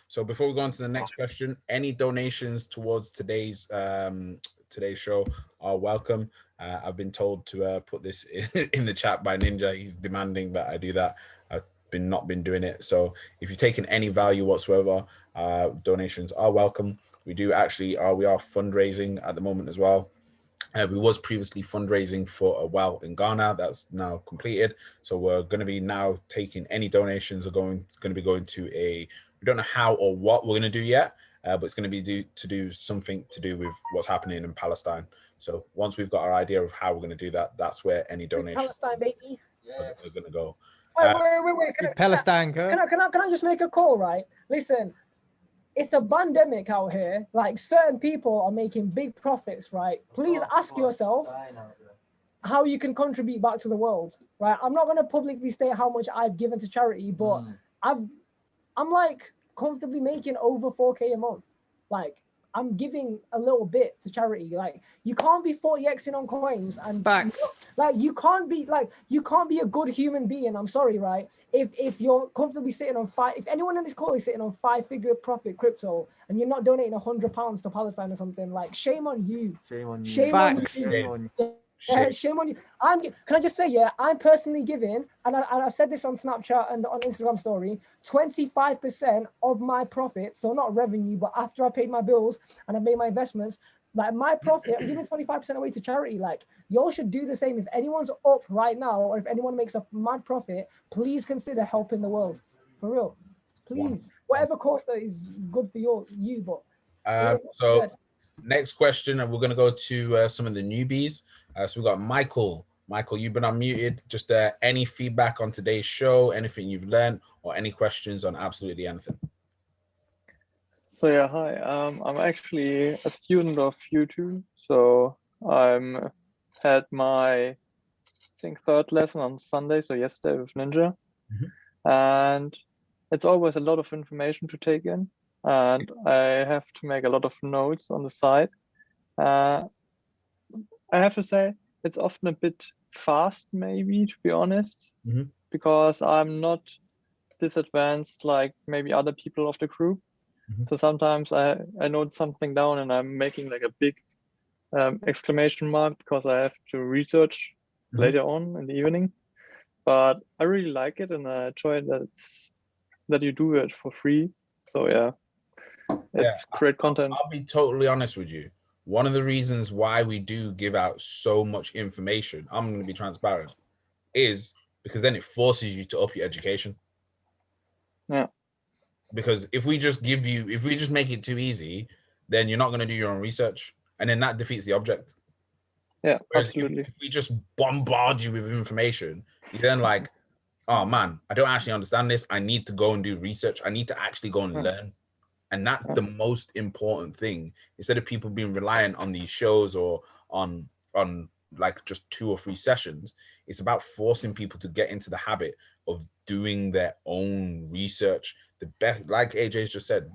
So before we go on to the next question, any donations towards today's show are welcome. I've been told to put this in the chat by Ninja. He's demanding that I do that. I've not been doing it. So if you've taken any value whatsoever, donations are welcome. We are fundraising at the moment as well. We was previously fundraising for a well in Ghana. That's now completed. So we're going to be now taking any donations going to be going to we don't know how or what we're going to do yet, but it's going to be do something to do with what's happening in Palestine. So once we've got our idea of how we're going to do that, that's where any donations Palestine, baby. are going to go. Wait. Palestine, can I just make a call, right? Listen, it's a pandemic out here. Like certain people are making big profits, right? Please ask yourself how you can contribute back to the world, right? I'm not going to publicly state how much I've given to charity, but I'm like comfortably making over 4K a month. Like I'm giving a little bit to charity. Like you can't be 40xing on coins and you can't be a good human being. I'm sorry, right? If you're comfortably sitting on if anyone in this call is sitting on 5-figure profit crypto and you're not donating £100 to Palestine or something, like shame on you. Shame on you. Shame on you. Can I just say, yeah, I'm personally giving, and I said this on Snapchat and on Instagram story, 25% of my profit, so not revenue, but after I paid my bills and I made my investments, like my profit, I'm giving 25% away to charity. Like y'all should do the same. If anyone's up right now, or if anyone makes a mad profit, please consider helping the world. For real. Please. Whatever course that is good for you, but so next question, and we're going to go to some of the newbies. So we've got Michael. Michael, you've been unmuted. Just any feedback on today's show, anything you've learned, or any questions on absolutely anything? So yeah, hi. I'm actually a student of YouTube. So I'm had my, I think, 3rd lesson on Sunday, so yesterday with Ninja. And it's always a lot of information to take in. And I have to make a lot of notes on the side. I have to say, it's often a bit fast, maybe, to be honest, because I'm not this advanced like maybe other people of the group. So sometimes I note something down and I'm making like a big exclamation mark because I have to research later on in the evening. But I really like it and I enjoy that you do it for free. So yeah, it's great content. I'll be totally honest with you. One of the reasons why we do give out so much information, I'm going to be transparent, is because then it forces you to up your education. Yeah. Because if we just make it too easy, then you're not going to do your own research. And then that defeats the object. Yeah, Whereas absolutely. if we just bombard you with information, you're then like, oh man, I don't actually understand this. I need to go and do research. I need to actually go and learn. And that's the most important thing. Instead of people being reliant on these shows or on like just 2 or 3 sessions, it's about forcing people to get into the habit of doing their own research. The best, like AJ just said,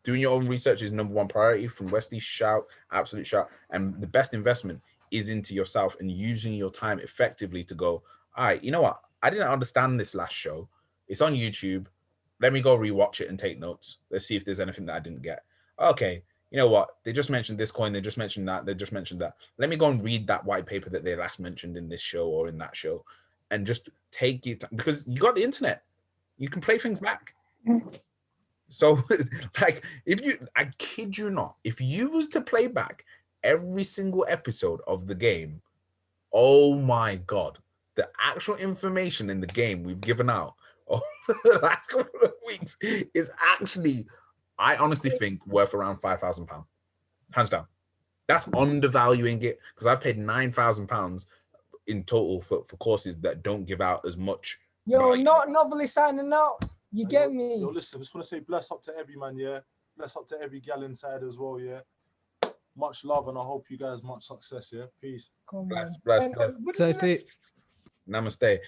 doing your own research is #1 priority. From Westy, shout, absolute shout. And the best investment is into yourself and using your time effectively to go, all right, you know what? I didn't understand this last show. It's on YouTube. Let me go rewatch it and take notes. Let's see if there's anything that I didn't get. Okay, you know what? They just mentioned this coin. They just mentioned that. They just mentioned that. Let me go and read that white paper that they last mentioned in this show or in that show, and just take it, because you got the internet. You can play things back. So, like, I kid you not, if you was to play back every single episode of the game, oh my God, the actual information in the game we've given out over the last couple of weeks is actually, I honestly think, worth around £5,000, hands down. That's undervaluing it, because I've paid £9,000 in total for courses that don't give out as much. Yo, not novelist signing out. You get me? Yo, listen, I just want to say bless up to every man, yeah. Bless up to every gal inside as well, yeah. Much love, and I hope you guys much success, yeah. Peace. Bless. Safety. Namaste.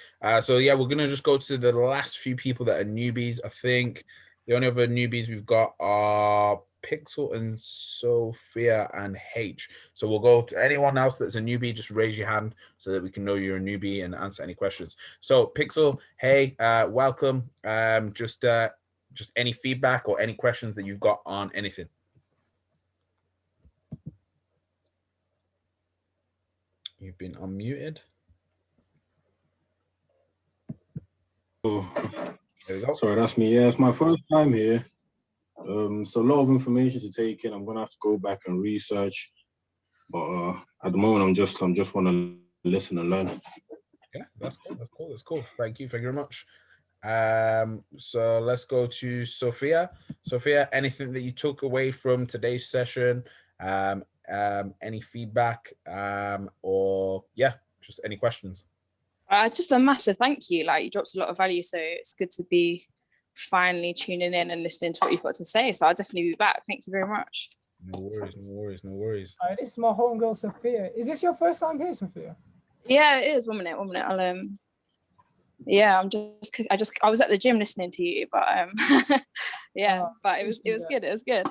So yeah, we're gonna just go to the last few people that are newbies. I think the only other newbies we've got are Pixel and Sophia and H. So we'll go to anyone else that's a newbie. Just raise your hand so that we can know you're a newbie and answer any questions. So Pixel, hey, welcome. Just any feedback or any questions that you've got on anything. You've been unmuted. Oh, sorry, that's me. Yeah, it's my first time here. It's a lot of information to take in. I'm gonna have to go back and research, but at the moment, I'm just want to listen and learn. Yeah, that's cool. Thank you very much. So let's go to Sophia. Sophia, anything that you took away from today's session? Any feedback? Or yeah, just any questions? Just a massive thank you. Like, you dropped a lot of value, so it's good to be finally tuning in and listening to what you've got to say. So I'll definitely be back. Thank you very much. No worries. This is my homegirl Sophia. Is this your first time here, Sophia? Yeah, it is. 1 minute. I'll yeah, I was at the gym listening to you, but yeah, but it was good. It was good.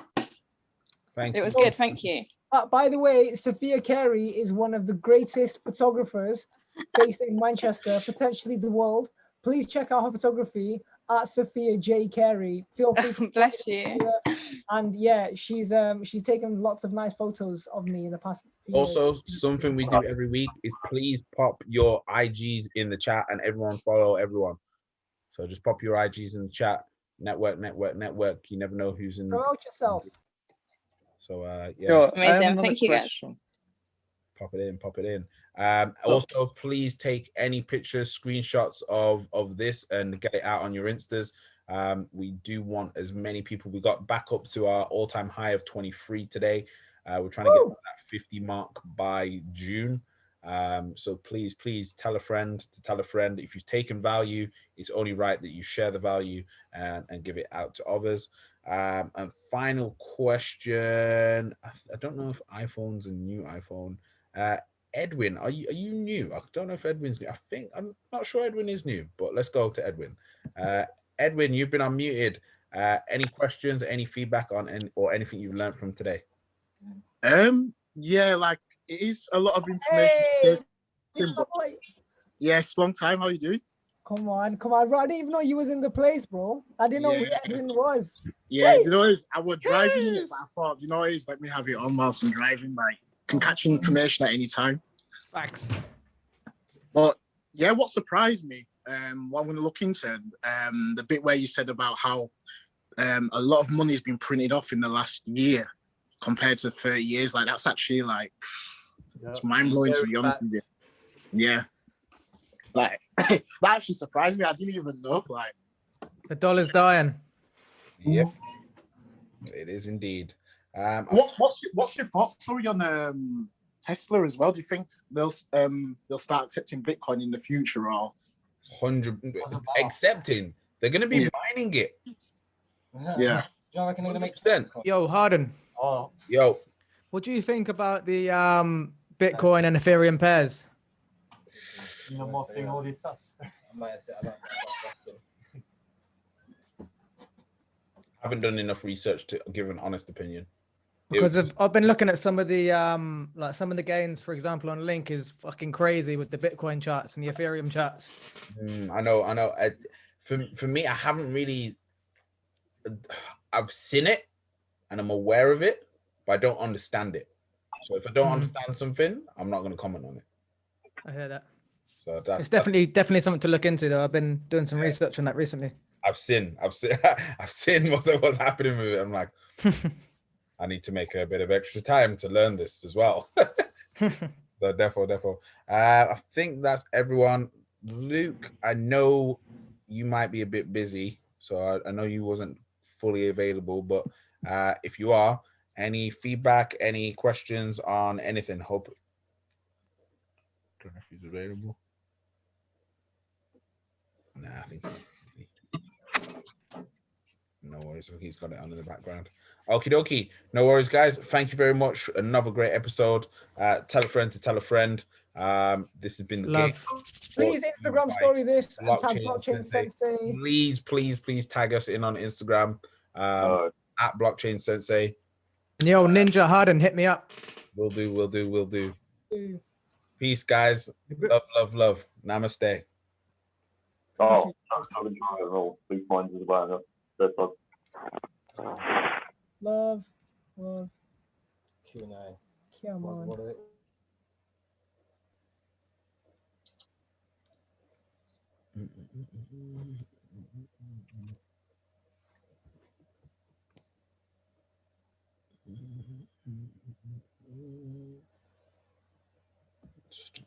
Good. Thank you. By the way, Sophia Carey is one of the greatest photographers based in Manchester, potentially the world. Please check out her photography at Sophia J. Carey. Feel free to bless you. And yeah, she's taken lots of nice photos of me in the past. Also, something we do every week is please pop your IGs in the chat and everyone follow everyone. So just pop your IGs in the chat. Network. You never know who's in. Promote yourself. So yeah. Yo, amazing. Thank you guys. Pop it in. Also, please take any pictures, screenshots of this and get it out on your Instas. We do want as many people. We got back up to our all-time high of 23 today. We're trying to get that 50 mark by June. So please tell a friend to tell a friend. If you've taken value, it's only right that you share the value and give it out to others. And final question. I don't know if iPhone's a new iPhone. Edwin, are you new? I don't know if Edwin's new. I'm not sure Edwin is new, but let's go to Edwin. Edwin, you've been unmuted. Any questions, any feedback on or anything you've learned from today? Yeah, like it is a lot of information. Yes, long time. How you doing? Come on, bro. I didn't even know you was in the place, bro. I didn't know who Edwin was. Yeah, you know, I was driving it, but I thought, you know, let me have it on whilst I'm driving. Like, can catch information at any time. Thanks. But yeah, what surprised me, what I'm going to look into, the bit where you said about how a lot of money has been printed off in the last year compared to 30 years. Like, that's actually like, it's mind blowing to be honest with you. Yeah. Like, that actually surprised me. I didn't even know. Like, the dollar's dying. Yep, it is indeed. What's your thoughts, sorry, on Tesla as well? Do you think they'll start accepting Bitcoin in the future, or 100 accepting? They're going to be mining it. Yeah. you know, reckon they're gonna make 100%. Yo, Harden. Oh, Yo, What do you think about the Bitcoin and Ethereum pairs? You know, more thing all this stuff. I might have said I don't know that question. I haven't done enough research to give an honest opinion. Because I've been looking at some of the like some of the gains, for example, on Link is fucking crazy with the Bitcoin charts and the Ethereum charts. I know. For me, I haven't really. I've seen it, and I'm aware of it, but I don't understand it. So if I don't understand something, I'm not going to comment on it. I hear that. So It's definitely something to look into, though. I've been doing some research on that recently. I've seen what's happening with it. I'm like, I need to make a bit of extra time to learn this as well. So therefore, I think that's everyone. Luke, I know you might be a bit busy, so I know you wasn't fully available, but if you are, any feedback, any questions on anything, don't know if he's available. Nah, I think no worries. He's got it on in the background. Okie dokie. No worries, guys. Thank you very much. Another great episode. Tell a friend to tell a friend. This has been the game. Please Instagram story this and tag Blockchain Sensei. Please tag us in on Instagram at Blockchain Sensei. And yo, Ninja Harden, hit me up. We'll do. Peace, guys. Love. Namaste. Oh, I'm enjoying it all. Big minds as well. That's all. Love. Q&A. Come on. What are they? Just